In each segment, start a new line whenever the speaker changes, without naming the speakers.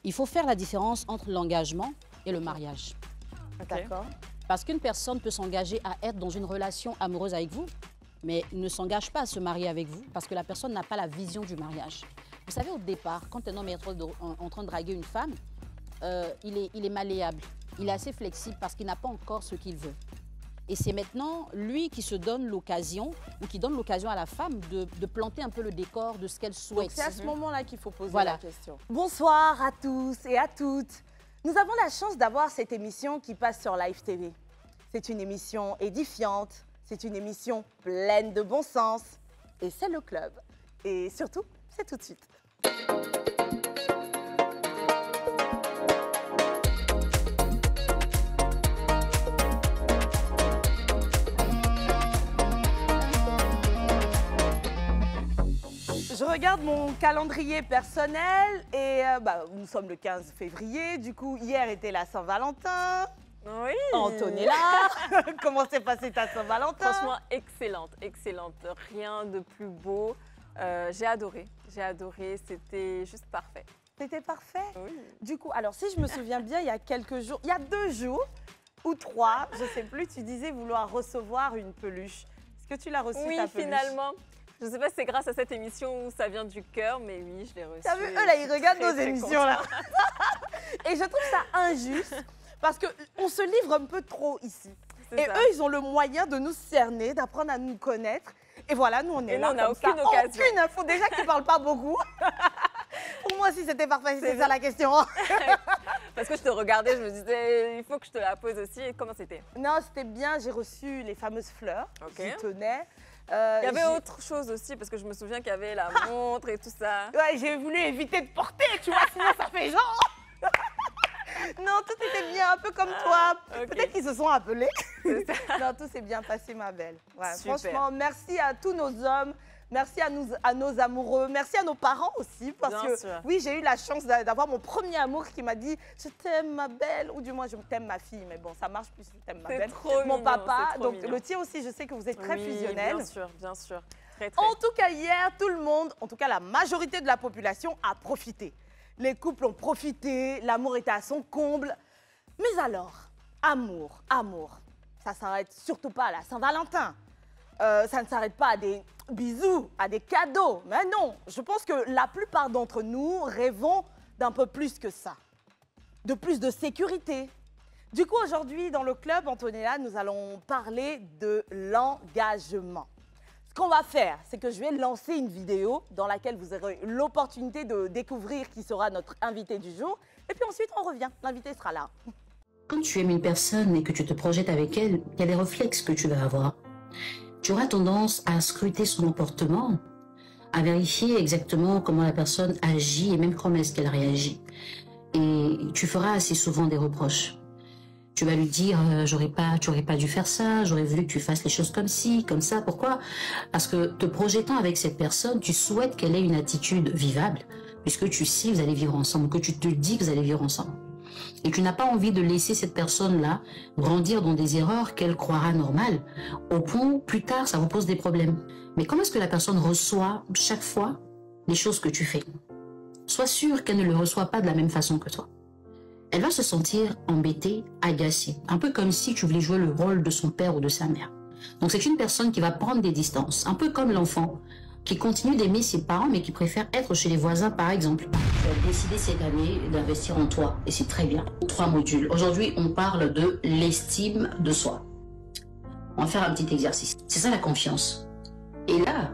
Il faut faire la différence entre l'engagement et le mariage.
D'accord.
Parce qu'une personne peut s'engager à être dans une relation amoureuse avec vous, mais ne s'engage pas à se marier avec vous parce que la personne n'a pas la vision du mariage. Vous savez, au départ, quand un homme est en train de draguer une femme, il est malléable, il est assez flexible parce qu'il n'a pas encore ce qu'il veut. Et c'est maintenant lui qui se donne l'occasion, ou qui donne l'occasion à la femme de planter un peu le décor de ce qu'elle souhaite.
C'est à ce moment-là qu'il faut poser
Voilà.
la question. Bonsoir à tous et à toutes. Nous avons la chance d'avoir cette émission qui passe sur Live TV. C'est une émission édifiante, c'est une émission pleine de bon sens. Et c'est le club. Et surtout, c'est tout de suite. Je regarde mon calendrier personnel et nous sommes le 15 février. Du coup, hier était la Saint-Valentin.
Oui.
Antonella, comment s'est passée ta Saint-Valentin?
Franchement, excellente, excellente. Rien de plus beau. J'ai adoré, c'était juste parfait.
C'était parfait.
Oui.
Du coup, alors si je me souviens bien, il y a quelques jours, il y a 2 jours ou 3, je ne sais plus, tu disais vouloir recevoir une peluche. Est-ce que tu l'as reçue,
Oui,
ta peluche?
finalement. Je ne sais pas si c'est grâce à cette émission où ça vient du cœur, mais oui, je l'ai reçue.
T'as vu, eux là, ils regardent nos
très
émissions là. Et je trouve ça injuste parce qu'on se livre un peu trop ici.
C'est
Et
ça.
eux, ils ont le moyen de nous cerner, d'apprendre à nous connaître. Et voilà, nous, on est
Et
là.
nous, on n'a
comme ça.
aucune occasion.
Aucune info. Déjà que tu ne parles pas beaucoup. Pour moi aussi, c'était parfait. C'est ça la question.
Parce que je te regardais, je me disais, il faut que je te la pose aussi. Et comment c'était?
Non, c'était bien. J'ai reçu les fameuses fleurs.
Ok.
J'y tenais.
Il y avait autre chose aussi, parce que je me souviens qu'il y avait la montre et tout ça.
Ouais, j'ai voulu éviter de porter, tu vois, sinon ça fait genre. Non, tout était bien, un peu comme toi.
ok.
Peut-être qu'ils se sont appelés.
C'est ça.
Non, tout s'est bien passé, ma belle. Ouais,
Super.
franchement, merci à tous nos hommes. Merci à nos amoureux. Merci à nos parents aussi. Parce
Bien
que
sûr.
oui, j'ai eu la chance d'avoir mon premier amour qui m'a dit « Je t'aime, ma belle ». Ou du moins, je t'aime, ma fille. Mais bon, ça marche plus, je t'aime, ma
C'est
belle.
trop
Mon
mignon,
papa.
c'est trop
Donc,
mignon.
le tien aussi, je sais que vous êtes très
Oui,
fusionnel.
bien sûr, bien sûr. Très, très.
En tout cas, hier, tout le monde, en tout cas la majorité de la population a profité. Les couples ont profité, l'amour était à son comble. Mais alors, amour, ça ne s'arrête surtout pas à la Saint-Valentin. Ça ne s'arrête pas à des bisous, à des cadeaux. Mais non, je pense que la plupart d'entre nous rêvons d'un peu plus que ça. De plus de sécurité. Du coup, aujourd'hui, dans le club, Antonella, nous allons parler de l'engagement. Ce qu'on va faire, c'est que je vais lancer une vidéo dans laquelle vous aurez l'opportunité de découvrir qui sera notre invité du jour. Et puis ensuite, on revient. L'invité sera là.
Quand tu aimes une personne et que tu te projettes avec elle, il y a des réflexes que tu vas avoir. Tu auras tendance à scruter son comportement, à vérifier exactement comment la personne agit et même comment est-ce qu'elle réagit. Et tu feras assez souvent des reproches. Tu vas lui dire tu aurais pas dû faire ça, j'aurais voulu que tu fasses les choses comme ci, comme ça. Pourquoi? Parce que te projetant avec cette personne, tu souhaites qu'elle ait une attitude vivable, puisque tu sais que vous allez vivre ensemble, que tu te dis que vous allez vivre ensemble. Et tu n'as pas envie de laisser cette personne-là grandir dans des erreurs qu'elle croira normales, au point où plus tard ça vous pose des problèmes. Mais comment est-ce que la personne reçoit chaque fois les choses que tu fais? Sois sûr qu'elle ne le reçoit pas de la même façon que toi. Elle va se sentir embêtée, agacée, un peu comme si tu voulais jouer le rôle de son père ou de sa mère. Donc c'est une personne qui va prendre des distances, un peu comme l'enfant qui continue d'aimer ses parents mais qui préfère être chez les voisins par exemple. Tu as décidé cette année d'investir en toi et c'est très bien. 3 modules. Aujourd'hui, on parle de l'estime de soi. On va faire un petit exercice. C'est ça la confiance. Et là,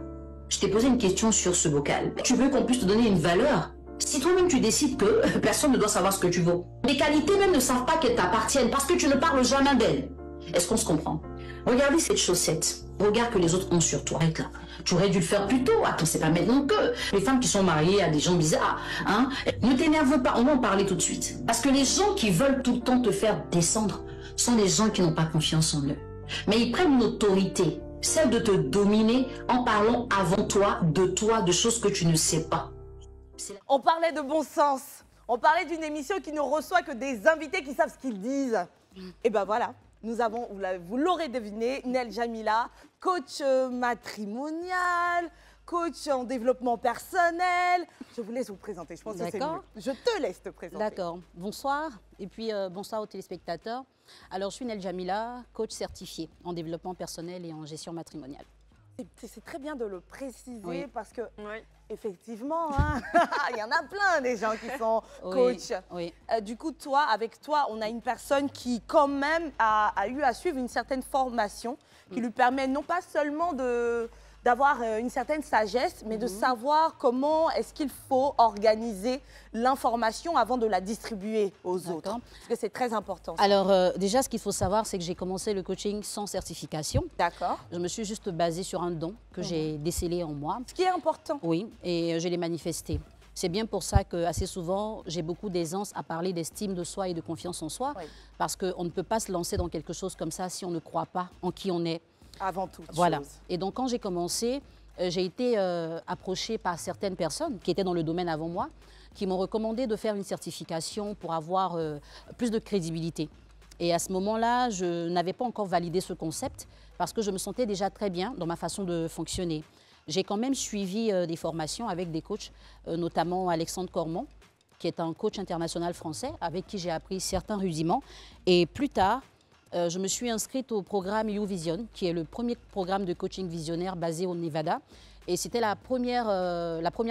je t'ai posé une question sur ce bocal. Tu veux qu'on puisse te donner une valeur? Si toi-même tu décides que personne ne doit savoir ce que tu vaux, les qualités même ne savent pas qu'elles t'appartiennent parce que tu ne parles jamais d'elles. Est-ce qu'on se comprend? Regardez cette chaussette. Regarde que les autres ont sur toi. Là. Tu aurais dû le faire plus tôt. Attends, c'est pas maintenant que les femmes qui sont mariées à des gens bizarres. Hein? Ne t'énerve pas, on va en parler tout de suite. Parce que les gens qui veulent tout le temps te faire descendre sont des gens qui n'ont pas confiance en eux. Mais ils prennent une autorité, celle de te dominer en parlant avant toi, de choses que tu ne sais pas.
On parlait de bon sens. On parlait d'une émission qui ne reçoit que des invités qui savent ce qu'ils disent. Et ben voilà, nous avons, vous l'aurez deviné, Nel Jamila, coach matrimonial, coach en développement personnel. Je vous laisse vous présenter, je pense que c'est mieux. Je te laisse te présenter.
D'accord. Bonsoir et puis bonsoir aux téléspectateurs. Alors, je suis Nel Jamila, coach certifié en développement personnel et en gestion matrimoniale.
C'est très bien de le préciser
Oui.
parce que,
Oui.
effectivement, hein, il y en a plein des gens qui sont coachs.
Oui.
Du coup, toi, avec toi, on a une personne qui, quand même, a eu à suivre une certaine formation qui lui permet non pas seulement d'avoir une certaine sagesse, mais de savoir comment est-ce qu'il faut organiser l'information avant de la distribuer aux autres. Parce que c'est très important. Ça.
Alors, déjà, ce qu'il faut savoir, c'est que j'ai commencé le coaching sans certification.
D'accord.
Je me suis juste basée sur un don que j'ai décelé en moi.
Ce qui est important.
Oui, et je l'ai manifesté. C'est bien pour ça que assez souvent, j'ai beaucoup d'aisance à parler d'estime de soi et de confiance en soi, parce qu'on ne peut pas se lancer dans quelque chose comme ça si on ne croit pas en qui on est.
Avant toute
Voilà.
chose.
Et donc, quand j'ai commencé, j'ai été approchée par certaines personnes qui étaient dans le domaine avant moi, qui m'ont recommandé de faire une certification pour avoir plus de crédibilité. Et à ce moment-là, je n'avais pas encore validé ce concept parce que je me sentais déjà très bien dans ma façon de fonctionner. J'ai quand même suivi des formations avec des coachs, notamment Alexandre Cormon, qui est un coach international français avec qui j'ai appris certains rudiments. Et plus tard, je me suis inscrite au programme YouVision, qui est le premier programme de coaching visionnaire basé au Nevada. Et c'était la première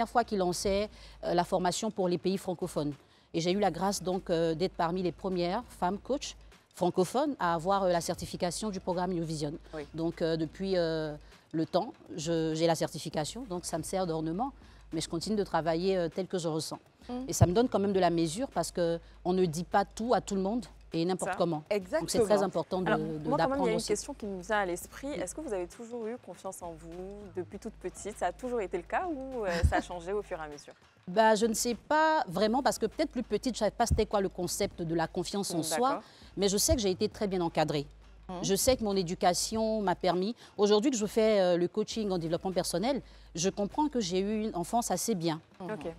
fois qu'il lançait la formation pour les pays francophones. Et j'ai eu la grâce donc d'être parmi les premières femmes coachs francophones à avoir la certification du programme YouVision.
Oui.
Donc depuis le temps, j'ai la certification, donc ça me sert d'ornement. Mais je continue de travailler tel que je ressens. Et ça me donne quand même de la mesure parce qu'on ne dit pas tout à tout le monde et n'importe comment.
Exactement.
Donc c'est très important
Alors,
d'apprendre
moi, quand même, il y a une
aussi.
question qui me vient à l'esprit. Est-ce que vous avez toujours eu confiance en vous depuis toute petite? Ça a toujours été le cas ou ça a changé au fur et à mesure?
Bah, je ne sais pas vraiment parce que peut-être plus petite, je ne savais pas c'était quoi le concept de la confiance en soi. Mais je sais que j'ai été très bien encadrée. Je sais que mon éducation m'a permis. Aujourd'hui que je fais le coaching en développement personnel, je comprends que j'ai eu une enfance assez bien.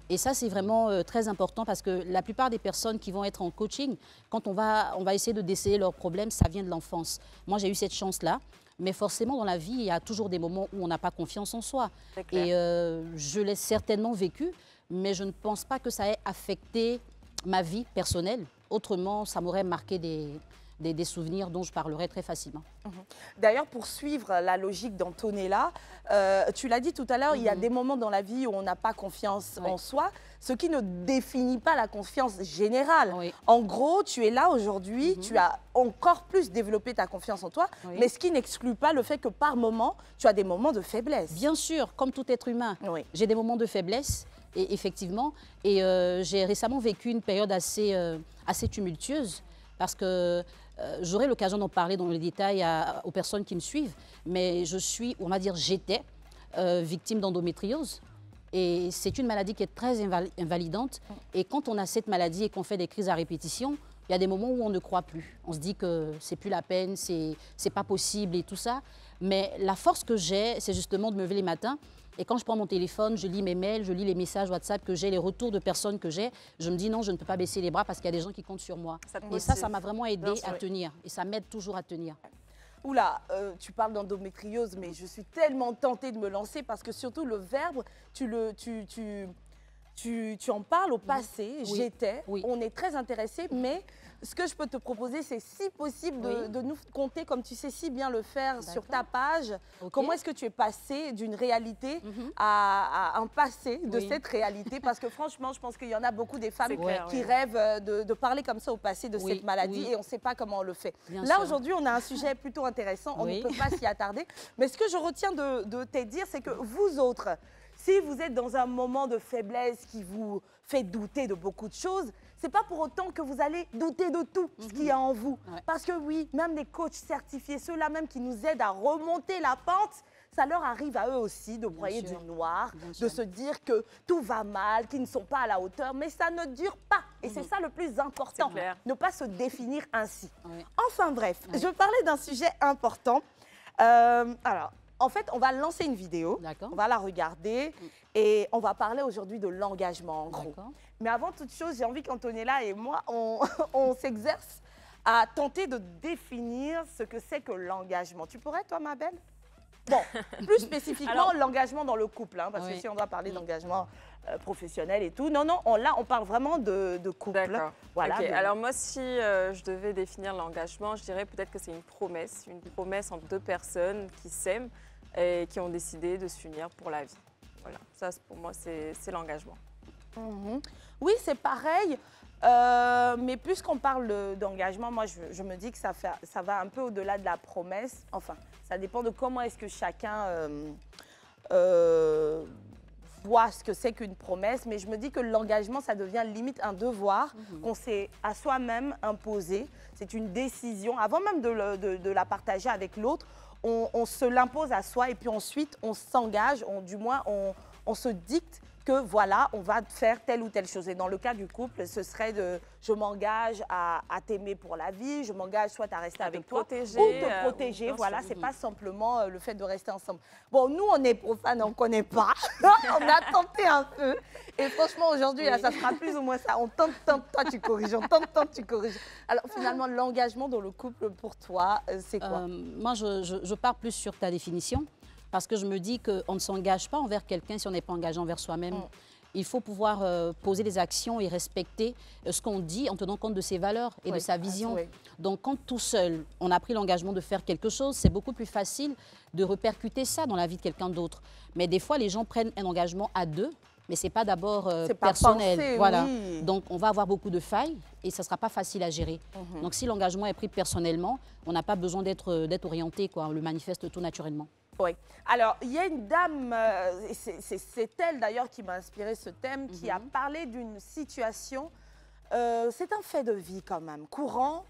Et ça, c'est vraiment très important parce que la plupart des personnes qui vont être en coaching, quand on va essayer de déceler leurs problèmes, ça vient de l'enfance. Moi, j'ai eu cette chance-là. Mais forcément, dans la vie, il y a toujours des moments où on n'a pas confiance en soi. Et je l'ai certainement vécu, mais je ne pense pas que ça ait affecté ma vie personnelle. Autrement, ça m'aurait marqué des souvenirs dont je parlerai très facilement.
D'ailleurs, pour suivre la logique d'Antonella, tu l'as dit tout à l'heure, il y a des moments dans la vie où on n'a pas confiance en soi, ce qui ne définit pas la confiance générale. En gros, tu es là aujourd'hui, tu as encore plus développé ta confiance en toi, mais ce qui n'exclut pas le fait que par moment, tu as des moments de faiblesse.
Bien sûr, comme tout être humain, j'ai des moments de faiblesse, et effectivement, et j'ai récemment vécu une période assez tumultueuse, parce que j'aurai l'occasion d'en parler dans le détail aux personnes qui me suivent, mais j'étais victime d'endométriose. Et c'est une maladie qui est très invalidante. Et quand on a cette maladie et qu'on fait des crises à répétition, il y a des moments où on ne croit plus. On se dit que c'est plus la peine, c'est pas possible et tout ça. Mais la force que j'ai, c'est justement de me lever les matins. Et quand je prends mon téléphone, je lis mes mails, je lis les messages WhatsApp que j'ai, les retours de personnes que j'ai, je me dis non, je ne peux pas baisser les bras parce qu'il y a des gens qui comptent sur moi. Et ça m'a vraiment aidé à tenir. Et ça m'aide toujours à tenir.
Oula, tu parles d'endométriose, mais je suis tellement tentée de me lancer parce que surtout le verbe, tu en parles au passé, j'étais, on est très intéressés, mais ce que je peux te proposer, c'est si possible de nous conter, comme tu sais si bien le faire sur ta page, comment est-ce que tu es passé d'une réalité à un passé de cette réalité, parce que franchement, je pense qu'il y en a beaucoup des femmes qui rêvent de parler comme ça au passé de cette maladie et on ne sait pas comment on le fait. Là, aujourd'hui, on a un sujet plutôt intéressant, on ne peut pas s'y attarder, mais ce que je retiens de te dire, c'est que vous autres, si vous êtes dans un moment de faiblesse qui vous fait douter de beaucoup de choses, ce n'est pas pour autant que vous allez douter de tout ce qu'il y a en vous. Parce que oui, même les coachs certifiés, ceux-là même qui nous aident à remonter la pente, ça leur arrive à eux aussi de broyer du noir, de se dire que tout va mal, qu'ils ne sont pas à la hauteur, mais ça ne dure pas. Et c'est ça le plus important, ne pas se définir ainsi. Enfin bref, je parlais d'un sujet important. Alors, en fait, on va lancer une vidéo, on va la regarder et on va parler aujourd'hui de l'engagement en gros. Mais avant toute chose, j'ai envie qu'Antonella et moi, on s'exerce à tenter de définir ce que c'est que l'engagement. Tu pourrais, toi, ma belle? Bon, plus spécifiquement,
Alors-
l'engagement dans le couple, hein, parce que si on doit parler d'engagement professionnel et tout, non, là, on parle vraiment de couple.
D'accord.
Voilà.
Ok,
de-
alors moi, si je devais définir l'engagement, je dirais peut-être que c'est une promesse entre deux personnes qui s'aiment et qui ont décidé de s'unir pour la vie. Voilà, ça pour moi, c'est l'engagement.
Mhm. Oui, c'est pareil. Mais puisqu'on parle d'engagement, moi, je me dis que ça va un peu au-delà de la promesse. Enfin, ça dépend de comment est-ce que chacun voit ce que c'est qu'une promesse. Mais je me dis que l'engagement, ça devient limite un devoir qu'on s'est à soi-même imposé. C'est une décision. Avant même de la partager avec l'autre, on se l'impose à soi et puis ensuite, on s'engage, du moins, on se dicte que voilà, on va faire telle ou telle chose. Et dans le cas du couple, ce serait je m'engage à t'aimer pour la vie, je m'engage soit à rester avec toi,
protéger,
ou te protéger.
ou
Voilà,
bien
c'est
sûr.
pas simplement le fait de rester ensemble. Bon, nous, on est profanes, on ne connaît pas. On a tenté un peu. Et franchement, aujourd'hui, là, ça sera plus ou moins ça. On tente, toi, tu corriges. On tente, tu corriges. Alors, finalement, l'engagement dans le couple, pour toi, c'est quoi?
Moi, je pars plus sur ta définition parce que je me dis qu'on ne s'engage pas envers quelqu'un si on n'est pas engagé envers soi-même. Il faut pouvoir poser des actions et respecter ce qu'on dit en tenant compte de ses valeurs et de sa vision.
Oui.
Donc, quand tout seul, on a pris l'engagement de faire quelque chose, c'est beaucoup plus facile de répercuter ça dans la vie de quelqu'un d'autre. Mais des fois, les gens prennent un engagement à deux, mais ce n'est pas d'abord
C'est pas
personnel.
pensé,
Voilà.
oui.
Donc, on va avoir beaucoup de failles et ça ne sera pas facile à gérer. Donc, si l'engagement est pris personnellement, on n'a pas besoin d'être orienté, quoi. On le manifeste tout naturellement.
Oui. Alors, il y a une dame, c'est elle d'ailleurs qui m'a inspiré ce thème, qui a parlé d'une situation, c'est un fait de vie quand même, courant.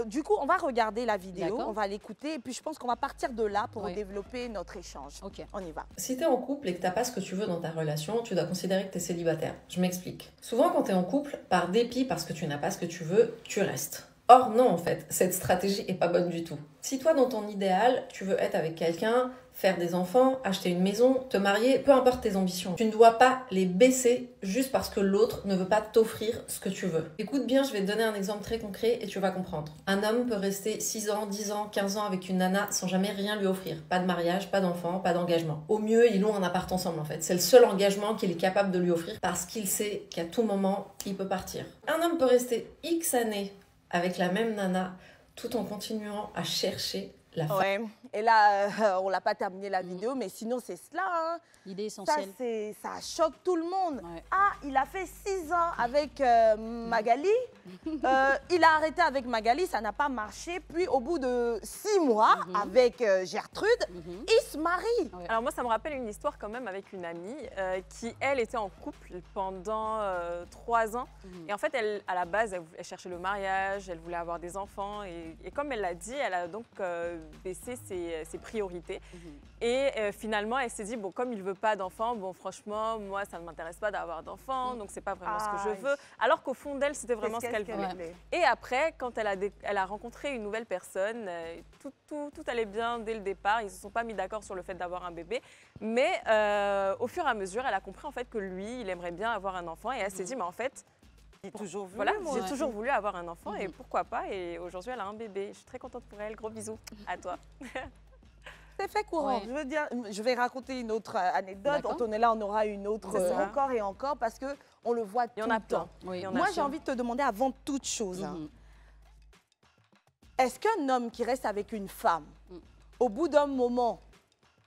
Du coup, on va regarder la vidéo,
D'accord.
on va l'écouter, et puis je pense qu'on va partir de là pour
Oui.
développer notre échange.
Ok.
On y va.
Si t'es en couple et que t'as pas ce que tu veux dans ta relation, tu dois considérer que t'es célibataire. Je m'explique. Souvent, quand t'es en couple, par dépit parce que tu n'as pas ce que tu veux, tu restes. Or non, en fait, cette stratégie est pas bonne du tout. Si toi, dans ton idéal, tu veux être avec quelqu'un, faire des enfants, acheter une maison, te marier, peu importe tes ambitions, tu ne dois pas les baisser juste parce que l'autre ne veut pas t'offrir ce que tu veux. Écoute bien, je vais te donner un exemple très concret et tu vas comprendre. Un homme peut rester 6 ans, 10 ans, 15 ans avec une nana sans jamais rien lui offrir. Pas de mariage, pas d'enfant, pas d'engagement. Au mieux, ils louent un appart ensemble en fait. C'est le seul engagement qu'il est capable de lui offrir parce qu'il sait qu'à tout moment, il peut partir. Un homme peut rester X années avec la même nana tout en continuant à chercher la femme.
Ouais. Et là, on l'a pas terminé la vidéo, mais sinon, c'est cela. Hein.
L'idée
Ça,
essentielle.
ça choque tout le monde.
Ouais.
Ah, il a fait 6 ans avec Magali. Il a arrêté avec Magali, ça n'a pas marché. Puis, au bout de 6 mois, avec Gertrude, il se marie.
Ouais.
Alors moi, ça me rappelle une histoire quand même avec une amie qui, elle, était en couple pendant 3 ans. Et en fait, elle, à la base, elle cherchait le mariage, elle voulait avoir des enfants. Et comme elle l'a dit, elle a donc baissé ses priorités. Et finalement, elle s'est dit, bon, comme il ne veut pas d'enfants, bon, franchement, moi, ça ne m'intéresse pas d'avoir d'enfants, donc c'est pas vraiment ce que je
Aïe.
veux. Alors qu'au fond d'elle, c'était vraiment ce qu'elle
Qu'est-ce
voulait.
voulait.
Et après, quand elle a rencontré une nouvelle personne, tout allait bien dès le départ. Ils ne se sont pas mis d'accord sur le fait d'avoir un bébé. Mais au fur et à mesure, elle a compris en fait que lui, il aimerait bien avoir un enfant. Et elle s'est dit, mais en fait,
J'ai toujours voulu,
voilà,
moi.
j'ai toujours voulu avoir un enfant et pourquoi pas. Et aujourd'hui, elle a un bébé. Je suis très contente pour elle. Gros bisous à toi.
C'est fait courant.
Ouais.
Je veux dire, je vais raconter une autre anecdote.
D'accord.
Antonella en aura une autre
C'est ça.
encore et encore parce qu'on le voit
Il y
tout
en a
le temps.
plein.
Oui.
Il y en a
Moi, j'ai
plein.
envie de te demander avant toute chose, hein,
Mhm.
est-ce qu'un homme qui reste avec une femme, au bout d'un moment,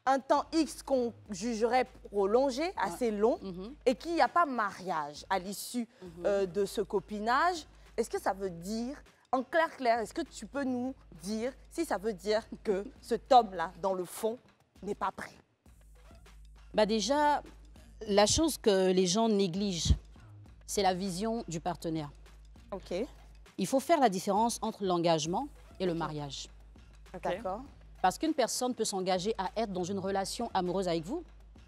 un temps X qu'on jugerait prolongé, assez long, et qu'il n'y a pas mariage à l'issue de ce copinage, est-ce que ça veut dire, en clair, est-ce que tu peux nous dire si ça veut dire que cet homme-là, dans le fond, n'est pas prêt?
Bah déjà, la chose que les gens négligent, c'est la vision du partenaire.
Ok,
Il faut faire la différence entre l'engagement et le mariage.
d'accord.
Parce qu'une personne peut s'engager à être dans une relation amoureuse avec vous,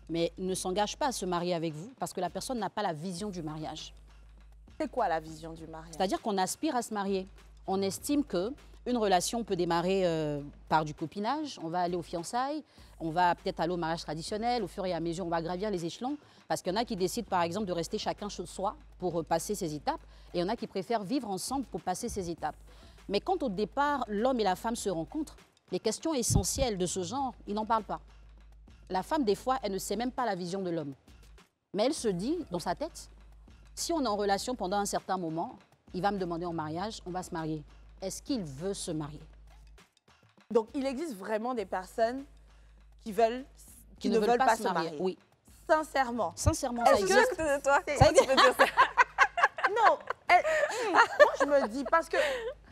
mais ne s'engage pas à se marier avec vous parce que la personne n'a pas la vision du mariage.
C'est quoi la vision du mariage?
C'est-à-dire qu'on aspire à se marier. On estime qu'une relation peut démarrer par du copinage, on va aller aux fiançailles, on va peut-être aller au mariage traditionnel, au fur et à mesure on va gravir les échelons, parce qu'il y en a qui décident par exemple de rester chacun chez soi pour passer ces étapes, et il y en a qui préfèrent vivre ensemble pour passer ces étapes. Mais quand au départ l'homme et la femme se rencontrent, Les questions essentielles de ce genre, ils n'en parlent pas. La femme, des fois, elle ne sait même pas la vision de l'homme. Mais elle se dit, dans sa tête, si on est en relation pendant un certain moment, il va me demander en mariage, on va se marier. Est-ce qu'il veut se marier?
Donc, il existe vraiment des personnes qui ne veulent pas se marier.
Oui.
Sincèrement.
Sincèrement, ça
Est-ce
existe.
que toi,
Ça
tu peux dire ça?
Non, moi je me dis, parce que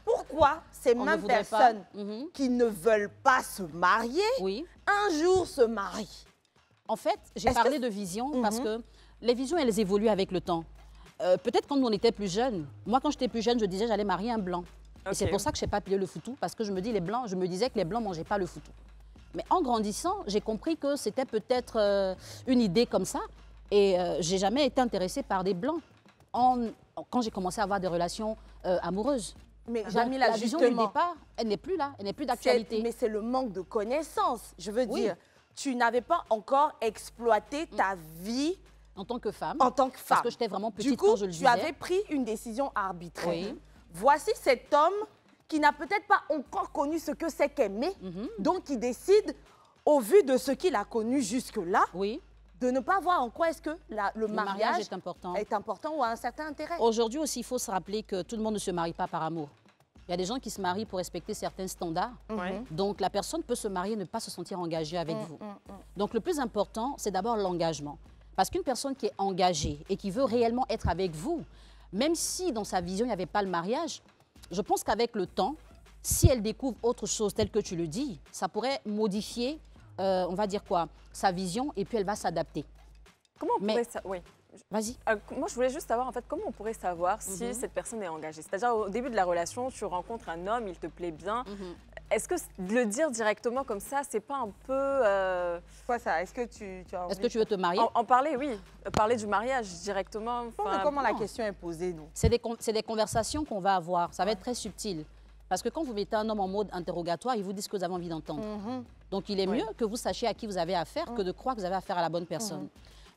pourquoi ces
On ne
mêmes
voudrait pas.
personnes
Mhm.
qui ne veulent pas se marier,
Oui.
un jour se marient?
En fait, j'ai
Est-ce
parlé
que-
de vision parce que les visions, elles évoluent avec le temps. Peut-être quand on était plus jeune, moi quand j'étais plus jeune, je disais j'allais marier un blanc. Et c'est
Ok.
pour ça que je n'ai pas pillé le foutou, parce que je me disais que les blancs ne mangeaient pas le foutou. Mais en grandissant, j'ai compris que c'était peut-être une idée comme ça. Et j'ai jamais été intéressée par des blancs quand j'ai commencé à avoir des relations amoureuses.
Mais
Donc,
Jamila,
la vision du
justement,
départ, elle n'est plus là, elle n'est plus
c'est-
d'actualité.
mais c'est le manque de connaissances. Je veux
Oui.
dire, tu n'avais pas encore exploité ta vie
En tant que femme,
en tant que femme.
parce que j'étais vraiment petite
Du coup,
quand je le
tu
disais.
avais pris une décision arbitraire.
Oui.
Voici cet homme qui n'a peut-être pas encore connu ce que c'est qu'aimer,
Mhm.
donc il décide, au vu de ce qu'il a connu jusque-là,
Oui,
de ne pas voir en quoi est-ce que le
le mariage
mariage
est important.
est important ou a un certain intérêt.
Aujourd'hui aussi, il faut se rappeler que tout le monde ne se marie pas par amour. Il y a des gens qui se marient pour respecter certains standards.
Ouais.
Donc, la personne peut se marier et ne pas se sentir engagée avec vous. Donc, le plus important, c'est d'abord l'engagement. Parce qu'une personne qui est engagée et qui veut réellement être avec vous, même si dans sa vision, il n'y avait pas le mariage, je pense qu'avec le temps, si elle découvre autre chose tel que tu le dis, ça pourrait modifier, on va dire quoi, sa vision et puis elle va s'adapter.
Comment on
Mais-
pourrait oui.
Vas-y.
Moi, je voulais juste savoir, en fait, comment on pourrait savoir si cette personne est engagée. C'est-à-dire, au début de la relation, tu rencontres un homme, il te plaît bien. Est-ce que de le dire directement comme ça, c'est pas un peu...
Quoi ça? Est-ce que tu as
Est-ce que tu veux te marier?
En parler, oui. Parler du mariage directement. enfin,
Comment la
non.
question est posée, nous?
C'est des conversations qu'on va avoir. Ça va être très subtil. Parce que quand vous mettez un homme en mode interrogatoire, il vous dit ce que vous avez envie d'entendre. Donc, il est
Oui.
mieux que vous sachiez à qui vous avez affaire que de croire que vous avez affaire à la bonne personne.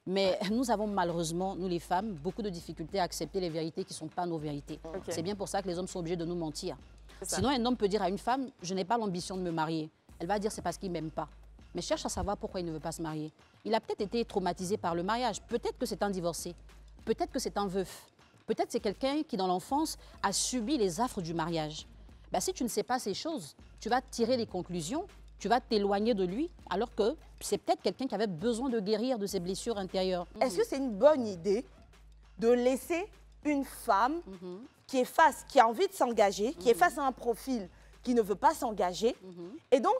Mais nous avons malheureusement, nous les femmes, beaucoup de difficultés à accepter les vérités qui ne sont pas nos vérités.
Ok.
C'est bien pour ça que les hommes sont obligés de nous mentir.
C'est ça.
Sinon, un homme peut dire à une femme, je n'ai pas l'ambition de me marier. Elle va dire, c'est parce qu'il ne m'aime pas. Mais cherche à savoir pourquoi il ne veut pas se marier. Il a peut-être été traumatisé par le mariage. Peut-être que c'est un divorcé. Peut-être que c'est un veuf. Peut-être que c'est quelqu'un qui, dans l'enfance, a subi les affres du mariage. Ben, si tu ne sais pas ces choses, tu vas tirer les conclusions, tu vas t'éloigner de lui, alors que c'est peut-être quelqu'un qui avait besoin de guérir de ses blessures intérieures.
Est-ce que c'est une bonne idée de laisser une femme qui a envie de s'engager, qui est face à un profil qui ne veut pas s'engager, et donc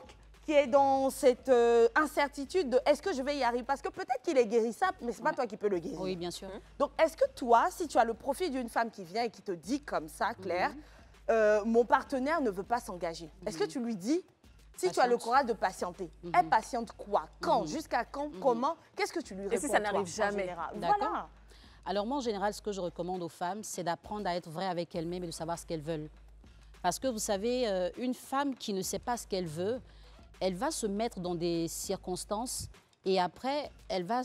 qui est dans cette incertitude de est-ce que je vais y arriver? Parce que peut-être qu'il est guérissable, mais ce n'est pas toi qui peux le guérir.
Oui, bien sûr.
Donc, est-ce que toi, si tu as le profil d'une femme qui vient et qui te dit comme ça, Claire, mon partenaire ne veut pas s'engager, est-ce que tu lui dis, si tu as le
Patiente.
courage de patienter, elle patiente quoi? Quand? Jusqu'à quand? Comment? Qu'est-ce que tu lui réponds?
si ça n'arrive
toi, en
jamais?
général?
D'accord.
Voilà.
Alors moi, en général, ce que je recommande aux femmes, c'est d'apprendre à être vraie avec elles-mêmes et de savoir ce qu'elles veulent. Parce que vous savez, une femme qui ne sait pas ce qu'elle veut, elle va se mettre dans des circonstances et après, elle va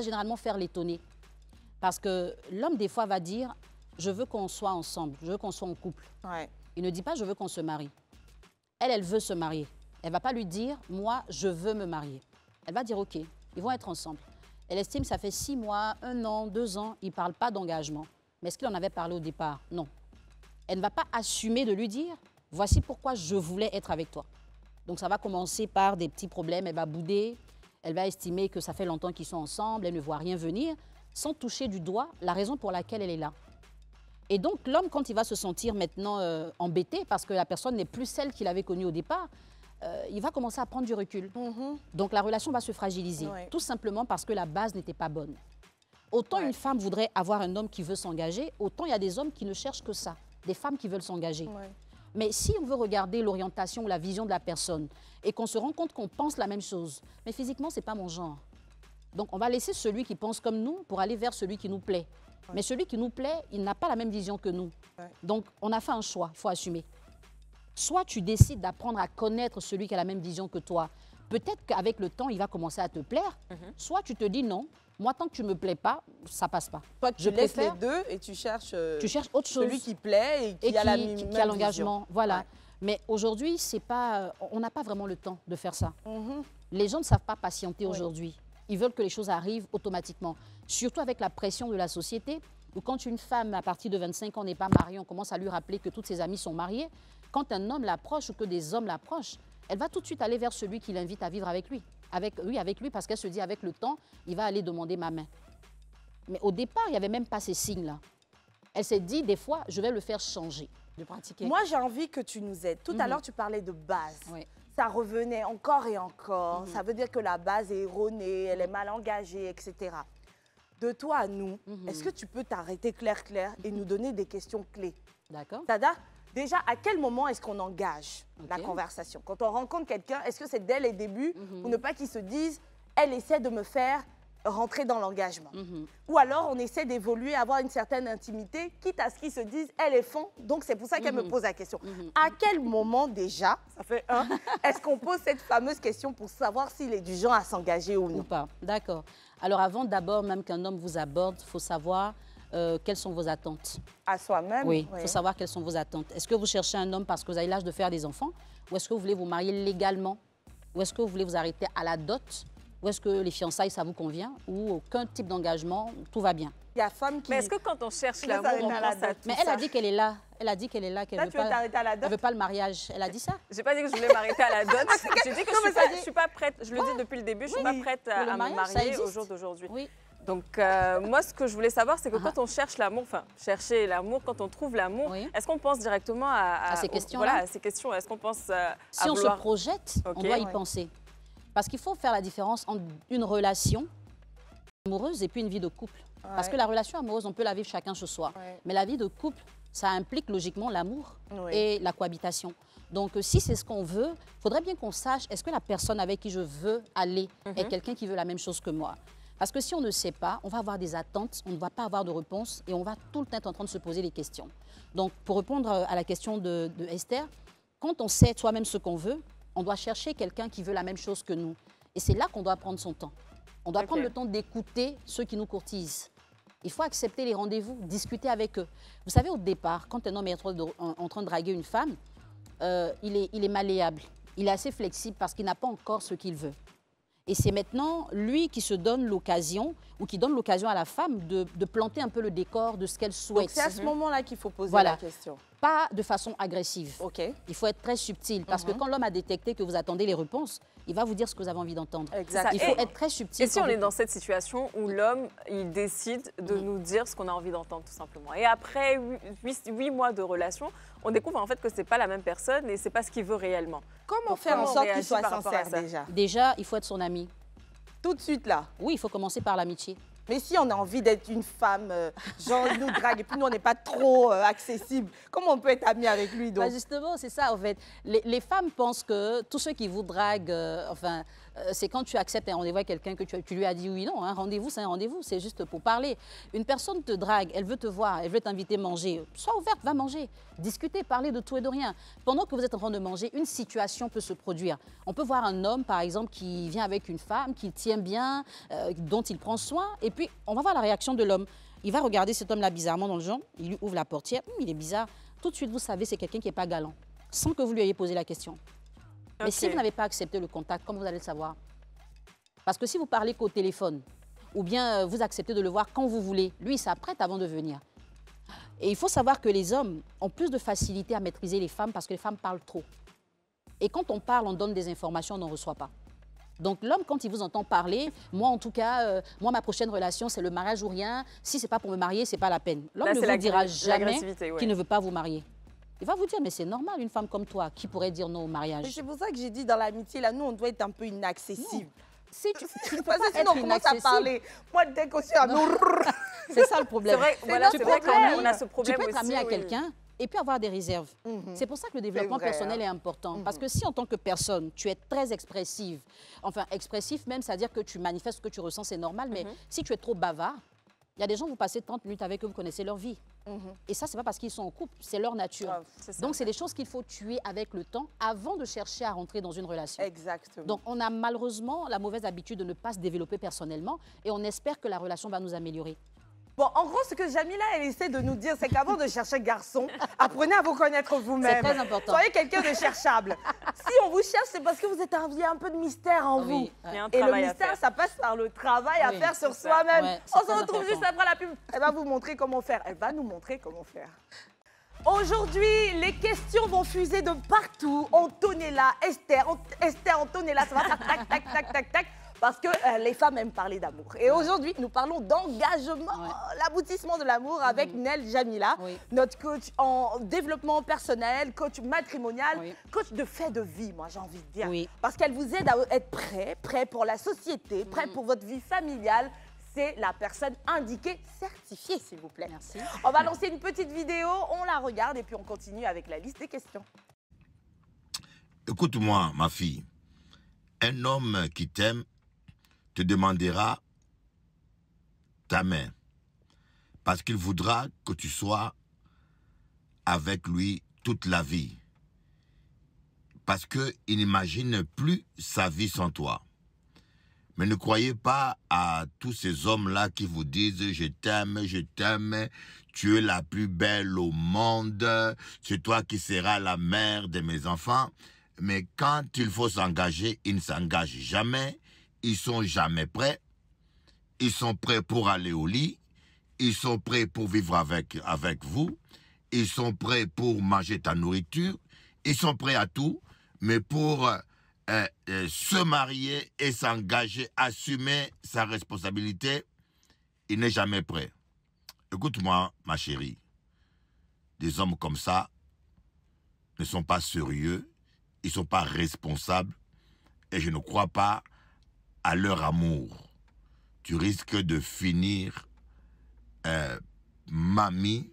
généralement faire l'étonner. Parce que l'homme, des fois, va dire, je veux qu'on soit ensemble, je veux qu'on soit en couple.
Ouais.
Il ne dit pas, je veux qu'on se marie. Elle veut se marier. Elle ne va pas lui dire, moi, je veux me marier. Elle va dire, OK, ils vont être ensemble. Elle estime que ça fait 6 mois, 1 an, 2 ans, ils ne parlent pas d'engagement. Mais est-ce qu'il en avait parlé au départ? Non. Elle ne va pas assumer de lui dire, voici pourquoi je voulais être avec toi. Donc ça va commencer par des petits problèmes, elle va bouder, elle va estimer que ça fait longtemps qu'ils sont ensemble, elle ne voit rien venir, sans toucher du doigt la raison pour laquelle elle est là. Et donc l'homme, quand il va se sentir maintenant embêté, parce que la personne n'est plus celle qu'il avait connue au départ, il va commencer à prendre du recul. Donc la relation va se fragiliser,
Ouais.
tout simplement parce que la base n'était pas bonne. Autant une femme voudrait avoir un homme qui veut s'engager, autant il y a des hommes qui ne cherchent que ça, des femmes qui veulent s'engager.
Ouais.
Mais si on veut regarder l'orientation ou la vision de la personne et qu'on se rend compte qu'on pense la même chose, mais physiquement, ce n'est pas mon genre. Donc on va laisser celui qui pense comme nous pour aller vers celui qui nous plaît. Mais celui qui nous plaît, il n'a pas la même vision que nous.
Ouais.
Donc on a fait un choix, il faut assumer. Soit tu décides d'apprendre à connaître celui qui a la même vision que toi. Peut-être qu'avec le temps, il va commencer à te plaire. Soit tu te dis non, moi tant que tu ne me plais pas, ça passe pas.
Toi, tu
Je
laisses
préfère-
les deux et tu cherches,
Tu cherches autre chose.
celui qui plaît et qui,
et
a la
qui
même
a
vision.
l'engagement. Voilà.
Ouais.
Mais aujourd'hui, on n'a pas vraiment le temps de faire ça.
Mhm.
Les gens ne savent pas patienter
Oui.
aujourd'hui. Ils veulent que les choses arrivent automatiquement. Surtout avec la pression de la société, où quand une femme, à partir de 25 ans, n'est pas mariée, on commence à lui rappeler que toutes ses amies sont mariées. Quand un homme l'approche ou que des hommes l'approchent, elle va tout de suite aller vers celui qui l'invite à vivre avec lui. Avec lui, parce qu'elle se dit, avec le temps, il va aller demander ma main. Mais au départ, il n'y avait même pas ces signes-là. Elle s'est dit, des fois, je vais le faire changer de pratiquer.
Moi, j'ai envie que tu nous aides. Tout à l'heure, tu parlais de base.
Oui.
Ça revenait encore et encore. Ça veut dire que la base est erronée, elle est mal engagée, etc. De toi à nous, est-ce que tu peux t'arrêter clair et nous donner des questions clés?
D'accord.
C'est-à-dire, déjà, à quel moment est-ce qu'on engage la conversation? Quand on rencontre quelqu'un, est-ce que c'est dès les débuts pour ne pas qu'ils se disent « elle essaie de me faire rentrer dans l'engagement ». Ou alors, on essaie d'évoluer, avoir une certaine intimité, quitte à ce qu'ils se disent « elle est fond ». Donc, c'est pour ça qu'elle me pose la question. À quel moment déjà, ça fait un, est-ce qu'on pose cette fameuse question pour savoir s'il est du genre à s'engager ou
Ou
non?
pas. D'accord. Alors, avant d'abord, même qu'un homme vous aborde, il faut savoir quelles sont vos attentes.
À soi-même?
Oui, il faut savoir quelles sont vos attentes. Est-ce que vous cherchez un homme parce que vous avez l'âge de faire des enfants? Ou est-ce que vous voulez vous marier légalement? Ou est-ce que vous voulez vous arrêter à la dot? Ou est-ce que les fiançailles, ça vous convient? Ou aucun type d'engagement, tout va bien?
Il y a femme qui...
Mais est-ce que quand on cherche
Qui
l'amour,
s'arrête
on
à la
pense à
dot.
tout
Mais elle
ça?
a dit qu'elle est là. Elle a dit qu'elle est là, qu'elle
Là,
veut
tu veux t'arrêter à la
elle
dot?
veut pas le mariage. Elle a dit ça?
J'ai pas dit que je voulais m'arrêter à la dot. J'ai dit que
Non, mais ça dit-
je suis pas prête. Je le dis depuis le début, je suis pas prête
le
à me
mariage, ça
marier au
existe.
jour d'aujourd'hui.
Oui.
Donc, moi, ce que je voulais savoir, c'est que quand on cherche l'amour, enfin, chercher l'amour, quand on trouve l'amour,
Oui.
est-ce qu'on pense directement
À ces questions-là?
Voilà, à ces questions. Est-ce qu'on pense
Si
à
on se
vouloir...
projette, on
Ok.
doit y
Ouais.
penser. Parce qu'il faut faire la différence entre une relation amoureuse et puis une vie de couple. Parce que la relation amoureuse, on peut la vivre chacun chez soi.
Ouais.
Mais la vie de couple, ça implique logiquement l'amour
Oui.
et la cohabitation. Donc, si c'est ce qu'on veut, il faudrait bien qu'on sache, est-ce que la personne avec qui je veux aller est quelqu'un qui veut la même chose que moi? Parce que si on ne sait pas, on va avoir des attentes, on ne va pas avoir de réponse et on va tout le temps être en train de se poser des questions. Donc, pour répondre à la question de Esther, quand on sait soi-même ce qu'on veut, on doit chercher quelqu'un qui veut la même chose que nous. Et c'est là qu'on doit prendre son temps. On doit prendre le temps d'écouter ceux qui nous courtisent. Il faut accepter les rendez-vous, discuter avec eux. Vous savez, au départ, quand un homme est en train de draguer une femme, il est malléable. Il est assez flexible parce qu'il n'a pas encore ce qu'il veut. Et c'est maintenant lui qui se donne l'occasion ou qui donne l'occasion à la femme de planter un peu le décor de ce qu'elle
Donc,
souhaite.
c'est à ce moment-là qu'il faut poser
Voilà.
la question.
Pas de façon agressive.
OK.
Il faut être très subtil parce que quand l'homme a détecté que vous attendez les réponses, il va vous dire ce que vous avez envie d'entendre.
Exact.
Il
Et-
faut être très subtil.
Et si
quand
on
vous-
est dans cette situation où l'homme, il décide de nous dire ce qu'on a envie d'entendre, tout simplement. Et après 8 mois de relation, on découvre en fait que c'est pas la même personne et c'est pas ce qu'il veut réellement.
Comment
Donc,
faire en
comment on
sorte qu'il
réagit
soit
par rapport à
sincère
ça?
déjà?
Déjà, il faut être son ami.
Tout de suite là.
Oui, il faut commencer par l'amitié.
Mais si on a envie d'être une femme, genre il nous drague et puis nous on n'est pas trop accessible, comment on peut être amis avec lui donc?
Bah justement, c'est ça en fait. Les femmes pensent que tous ceux qui vous draguent, c'est quand tu acceptes un rendez-vous avec quelqu'un que tu lui as dit oui, non. Un rendez-vous, c'est un rendez-vous, c'est juste pour parler. Une personne te drague, elle veut te voir, elle veut t'inviter à manger. Sois ouverte, va manger. Discutez, parlez de tout et de rien. Pendant que vous êtes en train de manger, une situation peut se produire. On peut voir un homme, par exemple, qui vient avec une femme, qui tient bien, dont il prend soin, et puis on va voir la réaction de l'homme. Il va regarder cet homme-là bizarrement dans le genre, il lui ouvre la portière, il est bizarre. Tout de suite, vous savez, c'est quelqu'un qui n'est pas galant, sans que vous lui ayez posé la question. Mais si
Ok.
vous n'avez pas accepté le contact, comment vous allez le savoir? Parce que si vous parlez qu'au téléphone, ou bien vous acceptez de le voir quand vous voulez, lui, il s'apprête avant de venir. Et il faut savoir que les hommes ont plus de facilité à maîtriser les femmes parce que les femmes parlent trop. Et quand on parle, on donne des informations, on n'en reçoit pas. Donc l'homme, quand il vous entend parler, moi en tout cas, moi ma prochaine relation, c'est le mariage ou rien. Si c'est pas pour me marier, c'est pas la peine. L'homme
Là,
ne
c'est
vous dira jamais
l'agressivité, ouais.
qu'il ne veut pas vous marier. Il va vous dire, mais c'est normal, une femme comme toi, qui pourrait dire non au
Mais
mariage?
c'est pour ça que j'ai dit dans l'amitié, là, nous, on doit être un peu inaccessible.
Si tu ne peux
Parce
pas
que sinon,
être
on commence à
inaccessible.
parler. Moi, dès qu'on est à nous...
C'est ça le problème.
C'est vrai, voilà,
Tu
c'est
peux
vrai
être
qu'on
ami,
a ce problème
tu peux être ami
aussi,
à
oui.
quelqu'un et puis avoir des réserves. C'est pour ça que le développement
vrai,
personnel
hein.
est important. Parce que si en tant que personne, tu es très expressive, enfin expressif même, c'est-à-dire que tu manifestes ce que tu ressens, c'est normal, mais si tu es trop bavard, il y a des gens, vous passez 30 minutes avec eux, vous connaissez leur vie. Et ça, c'est pas parce qu'ils sont en couple, c'est leur nature.
Ah,
c'est ça.
Donc, c'est des choses qu'il faut tuer avec le temps avant de chercher à rentrer dans une relation.
Exactement.
Donc, on a malheureusement la mauvaise habitude de ne pas se développer personnellement et on espère que la relation va nous améliorer.
Bon, en gros, ce que Jamila, elle essaie de nous dire, c'est qu'avant de chercher garçon, apprenez à vous connaître vous-même.
C'est très important.
Soyez quelqu'un de cherchable. Si on vous cherche, c'est parce que vous êtes il y a un peu de mystère en vous.
Il y a un
Et le
travail à
mystère,
faire.
ça passe par le travail à
Oui,
faire sur
c'est ça.
soi-même.
Ouais, c'est
On se
très
retrouve
important.
juste après la pub. Elle va vous montrer comment faire. Elle va nous montrer comment faire. Aujourd'hui, les questions vont fuser de partout. Antonella, Esther, Antonella, ça va faire tac, tac, tac, tac, tac. Parce que les femmes aiment parler d'amour. Et aujourd'hui, nous parlons d'engagement, l'aboutissement de l'amour avec Nel Jamila,
Oui.
notre coach en développement personnel, coach matrimonial,
Oui.
coach de fait de vie, moi j'ai envie de dire.
Oui.
Parce qu'elle vous aide à être prêt pour la société, prêt pour votre vie familiale. C'est la personne indiquée, certifiée, s'il vous plaît.
Merci.
On va lancer une petite vidéo, on la regarde et puis on continue avec la liste des questions.
Écoute-moi, ma fille. Un homme qui t'aime te demandera ta main. Parce qu'il voudra que tu sois avec lui toute la vie. Parce qu'il n'imagine plus sa vie sans toi. Mais ne croyez pas à tous ces hommes-là qui vous disent « je t'aime, tu es la plus belle au monde, c'est toi qui seras la mère de mes enfants ». Mais quand il faut s'engager, ils ne s'engagent jamais, ils sont jamais prêts. Ils sont prêts pour aller au lit, ils sont prêts pour vivre avec vous, ils sont prêts pour manger ta nourriture, ils sont prêts à tout, mais pour se marier et s'engager, assumer sa responsabilité, il n'est jamais prêt. Écoute-moi, ma chérie, des hommes comme ça ne sont pas sérieux, ils ne sont pas responsables et je ne crois pas à leur amour. Tu risques de finir mamie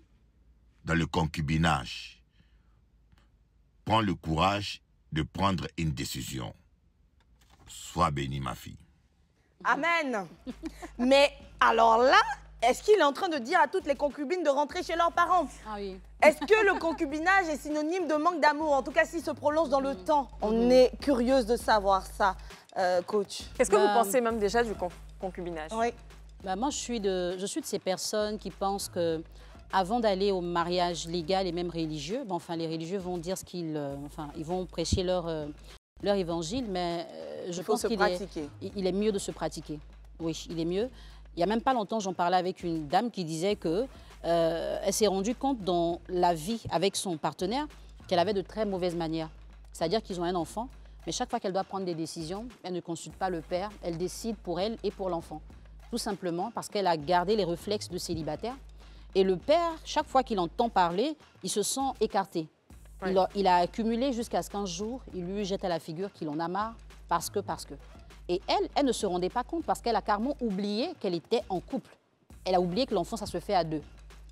dans le concubinage. Prends le courage de prendre une décision. Sois bénie, ma fille.
Amen. Mais alors là, est-ce qu'il est en train de dire à toutes les concubines de rentrer chez leurs parents?
Ah oui.
Est-ce que le concubinage est synonyme de manque d'amour? En tout cas, s'il se prolonge dans le temps. On est curieuse de savoir ça, coach.
Qu'est-ce que vous
Bah,
pensez même déjà du concubinage?
Oui.
Bah, moi, je suis de ces personnes qui pensent que avant d'aller au mariage légal et même religieux, bon, enfin, les religieux vont dire ce qu'ils... ils vont prêcher leur évangile, mais je pense qu'il est mieux de se pratiquer. Oui, il est mieux. Il n'y a même pas longtemps, j'en parlais avec une dame qui disait que elle s'est rendue compte dans la vie avec son partenaire qu'elle avait de très mauvaises manières. C'est-à-dire qu'ils ont un enfant, mais chaque fois qu'elle doit prendre des décisions, elle ne consulte pas le père, elle décide pour elle et pour l'enfant. Tout simplement parce qu'elle a gardé les réflexes de célibataire. Et le père, chaque fois qu'il entend parler, il se sent écarté.
Ouais.
Il a accumulé jusqu'à ce qu'un jour, il lui jette à la figure qu'il en a marre parce que. Et elle ne se rendait pas compte parce qu'elle a carrément oublié qu'elle était en couple. Elle a oublié que l'enfant, ça se fait à deux.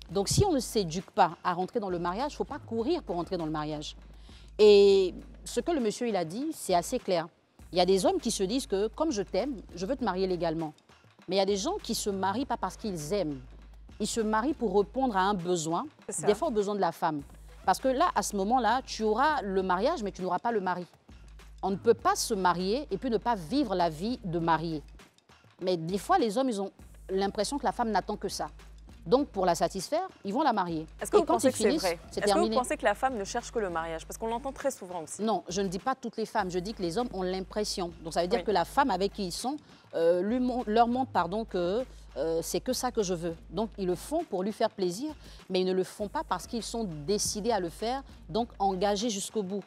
Donc si on ne s'éduque pas à rentrer dans le mariage, il ne faut pas courir pour rentrer dans le mariage. Et ce que le monsieur il a dit, c'est assez clair. Il y a des hommes qui se disent que comme je t'aime, je veux te marier légalement. Mais il y a des gens qui ne se marient pas parce qu'ils aiment. Ils se marient pour répondre à un besoin, des fois au besoin de la femme. Parce que là, à ce moment-là, tu auras le mariage, mais tu n'auras pas le mari. On ne peut pas se marier et puis ne pas vivre la vie de marié. Mais des fois, les hommes, ils ont l'impression que la femme n'attend que ça. Donc, pour la satisfaire, ils vont la marier.
Est-ce que vous
quand
pensez
ils
que c'est
finissent,
vrai?
c'est
Est-ce que vous
terminé.
pensez que la femme ne cherche que le mariage? Parce qu'on l'entend très souvent aussi.
Non, je ne dis pas toutes les femmes. Je dis que les hommes ont l'impression. Donc, ça veut dire
Oui.
que la femme avec qui ils sont leur montre que c'est que ça que je veux. Donc, ils le font pour lui faire plaisir, mais ils ne le font pas parce qu'ils sont décidés à le faire, donc engagés jusqu'au bout.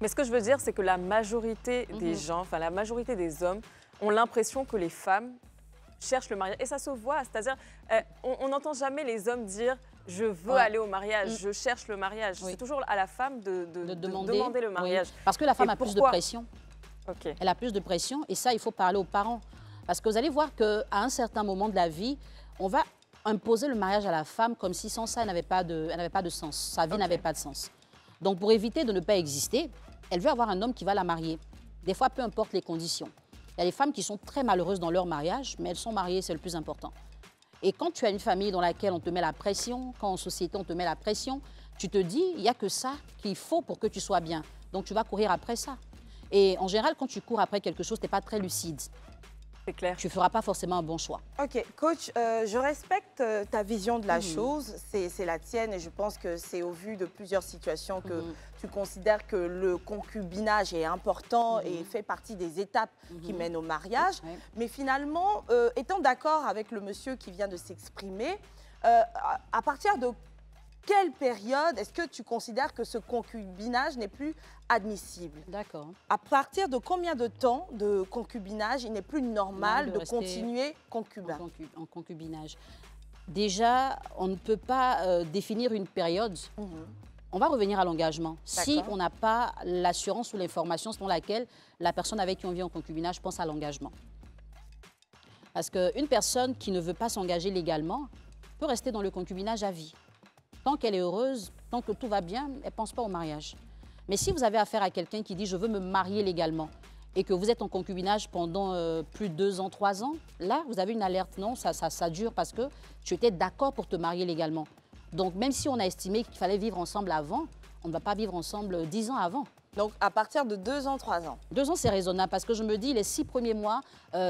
Mais ce que je veux dire, c'est que la majorité des gens, enfin la majorité des hommes, ont l'impression que les femmes cherchent le mariage. Et ça se voit, c'est-à-dire, on n'entend jamais les hommes dire « je veux aller au mariage, je cherche le mariage ». C'est toujours à la femme de demander le mariage.
Oui. Parce que la femme
Et
a plus de
pourquoi?
pression.
Ok.
Elle a plus de pression et ça, il faut parler aux parents. Parce que vous allez voir qu'à un certain moment de la vie, on va imposer le mariage à la femme comme si sans ça, elle n'avait pas de sens. Sa vie n'avait pas de sens. Donc, pour éviter de ne pas exister, elle veut avoir un homme qui va la marier. Des fois, peu importe les conditions. Il y a des femmes qui sont très malheureuses dans leur mariage, mais elles sont mariées, c'est le plus important. Et quand tu as une famille dans laquelle on te met la pression, quand en société on te met la pression, tu te dis, il n'y a que ça qu'il faut pour que tu sois bien. Donc, tu vas courir après ça. Et en général, quand tu cours après quelque chose, tu n'es pas très lucide.
C'est clair.
tu ne feras pas forcément un bon choix.
Ok, coach, je respecte ta vision de la chose, c'est la tienne et je pense que c'est au vu de plusieurs situations que tu considères que le concubinage est important et fait partie des étapes qui mènent au mariage.
Ouais.
Mais finalement, étant d'accord avec le monsieur qui vient de s'exprimer, à partir de quelle période est-ce que tu considères que ce concubinage n'est plus admissible?
D'accord.
À partir de combien de temps de concubinage il n'est plus normal
De
de
rester
continuer concubin?
En concubinage. Déjà, on ne peut pas définir une période. On va revenir à l'engagement. Si
D'accord.
on n'a pas l'assurance ou l'information selon laquelle la personne avec qui on vit en concubinage pense à l'engagement. Parce qu'une personne qui ne veut pas s'engager légalement peut rester dans le concubinage à vie. Tant qu'elle est heureuse, tant que tout va bien, elle ne pense pas au mariage. Mais si vous avez affaire à quelqu'un qui dit « je veux me marier légalement » et que vous êtes en concubinage pendant plus de 2 ans, 3 ans, là, vous avez une alerte. Non, ça dure parce que tu étais d'accord pour te marier légalement. Donc, même si on a estimé qu'il fallait vivre ensemble avant, on ne va pas vivre ensemble 10 ans avant.
Donc, à partir de 2 ans, 3 ans.
2 ans, c'est raisonnable parce que je me dis, les 6 premiers mois,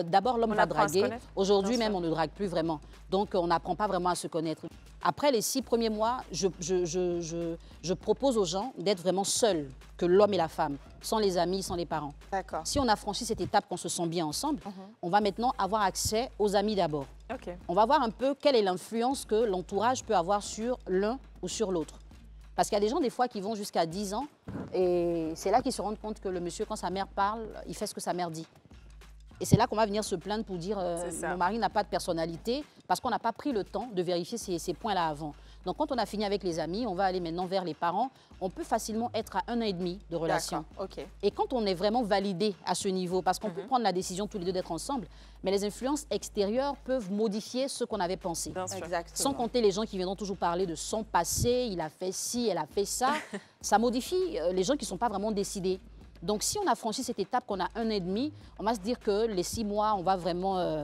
d'abord, l'homme
On
va
apprend à se
draguer.
connaître.
Aujourd'hui,
Bien
même,
sûr.
on ne drague plus vraiment. Donc, on n'apprend pas vraiment à se connaître. Après les 6 premiers mois, je propose aux gens d'être vraiment seuls, que l'homme et la femme, sans les amis, sans les parents.
D'accord.
Si on a franchi cette étape, qu'on se sent bien ensemble, on va maintenant avoir accès aux amis d'abord.
Ok.
On va voir un peu quelle est l'influence que l'entourage peut avoir sur l'un ou sur l'autre. Parce qu'il y a des gens, des fois, qui vont jusqu'à 10 ans et c'est là qu'ils se rendent compte que le monsieur, quand sa mère parle, il fait ce que sa mère dit. Et c'est là qu'on va venir se plaindre pour dire
C'est ça.
mon mari n'a pas de personnalité parce qu'on n'a pas pris le temps de vérifier ces points-là avant. Donc, quand on a fini avec les amis, on va aller maintenant vers les parents. On peut facilement être à 1 an et demi de relation.
D'accord, ok.
Et quand on est vraiment validé à ce niveau, parce qu'on peut prendre la décision tous les deux d'être ensemble, mais les influences extérieures peuvent modifier ce qu'on avait pensé.
Bien sûr.
Exactement.
Sans compter les gens qui viendront toujours parler de son passé, il a fait ci, elle a fait ça. Ça modifie les gens qui ne sont pas vraiment décidés. Donc, si on a franchi cette étape, qu'on a 1 an et demi, on va se dire que les 6 mois, on va vraiment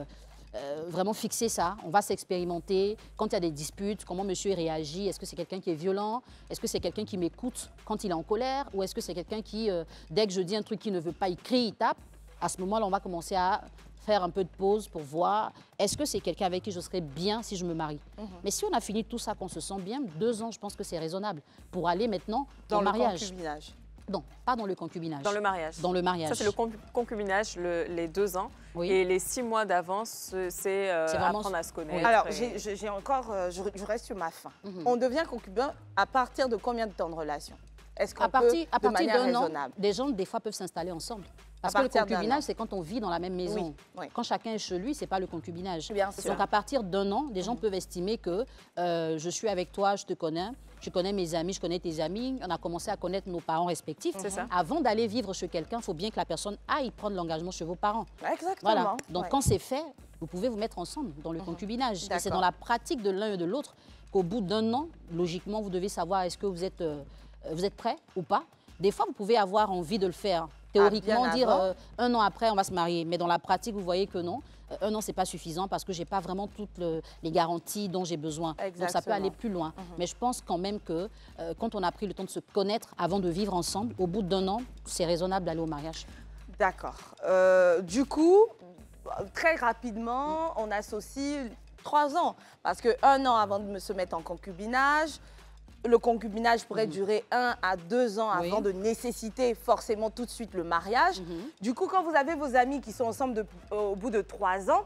fixer ça. On va s'expérimenter. Quand il y a des disputes, comment monsieur réagit? Est-ce que c'est quelqu'un qui est violent? Est-ce que c'est quelqu'un qui m'écoute quand il est en colère? Ou est-ce que c'est quelqu'un qui, dès que je dis un truc qu'il ne veut pas, il crie, il tape? À ce moment-là, on va commencer à faire un peu de pause pour voir est-ce que c'est quelqu'un avec qui je serais bien si je me marie. Mais si on a fini tout ça, qu'on se sent bien, 2 ans, je pense que c'est raisonnable pour aller maintenant
Dans
au
le
mariage.
concubinage.
Non, pas dans le concubinage.
Dans le mariage.
Dans le mariage.
Ça, c'est le concubinage, les 2 ans.
Oui.
Et les 6 mois d'avance, c'est
vraiment-
apprendre à se connaître.
Oui.
Alors,
et-
j'ai encore, je reste sur ma fin. On devient concubin à partir de combien de temps de relation? Est-ce qu'on
À
peut,
partir
de manière
d'un an,
raisonnable?
des gens, des fois, peuvent s'installer ensemble. Parce
À
que le
partir d'un an.
concubinage, c'est quand on vit dans la même maison.
Oui, oui.
Quand chacun est chez lui, ce n'est pas le concubinage.
Bien sûr.
Donc, à partir d'un an, des gens peuvent estimer que je suis avec toi, je te connais, je connais mes amis, je connais tes amis. On a commencé à connaître nos parents respectifs.
C'est ça.
Avant d'aller vivre chez quelqu'un, il faut bien que la personne aille prendre l'engagement chez vos parents.
Exactement.
Voilà. Donc,
Ouais.
quand c'est fait, vous pouvez vous mettre ensemble dans le concubinage. Et c'est
D'accord.
dans la pratique de l'un et de l'autre qu'au bout d'un an, logiquement, vous devez savoir est-ce que vous êtes prêt ou pas. Des fois, vous pouvez avoir envie de le faire. Théoriquement,
bien
dire
avant.
1 an après, on va se marier. Mais dans la pratique, vous voyez que non. 1 an, ce n'est pas suffisant parce que je n'ai pas vraiment toutes les garanties dont j'ai besoin. Donc, ça peut
Exactement.
aller plus loin. Mais je pense quand même que quand on a pris le temps de se connaître avant de vivre ensemble, au bout d'1 an, c'est raisonnable d'aller au mariage.
D'accord. Du coup, très rapidement, on associe 3 ans. Parce que 1 an avant de se mettre en concubinage, le concubinage pourrait durer 1 à 2 ans
Oui.
avant de nécessiter forcément tout de suite le mariage. Du coup, quand vous avez vos amis qui sont ensemble au bout de 3 ans,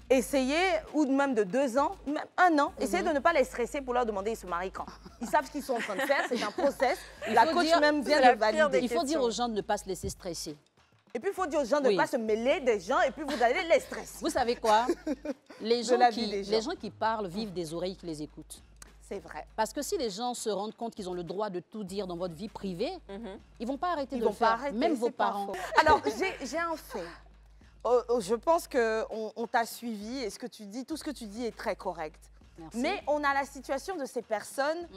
essayez, ou même de 2 ans, même 1 an, essayez de ne pas les stresser pour leur demander ils se marient quand. Ils savent ce qu'ils sont en train de faire, c'est un process. La
faut
coach
dire-
même vient
c'est la
de
pire
valider.
des
Il faut dire
questions.
aux gens de ne pas se laisser stresser.
Et puis, il faut dire aux gens de ne
Oui.
pas se mêler des gens et puis vous allez les stresser.
Vous savez quoi? Les
De la
gens,
vie des gens.
les gens qui parlent vivent des oreilles qui les écoutent.
C'est vrai.
Parce que si les gens se rendent compte qu'ils ont le droit de tout dire dans votre vie privée, ils ne vont pas arrêter
Ils
de
vont
le faire,
pas arrêter,
même vos
c'est pas
parents.
faux. Alors, j'ai un fait. Je pense qu'on t'a suivi et ce que tu dis, tout ce que tu dis est très correct.
Merci.
Mais on a la situation de ces personnes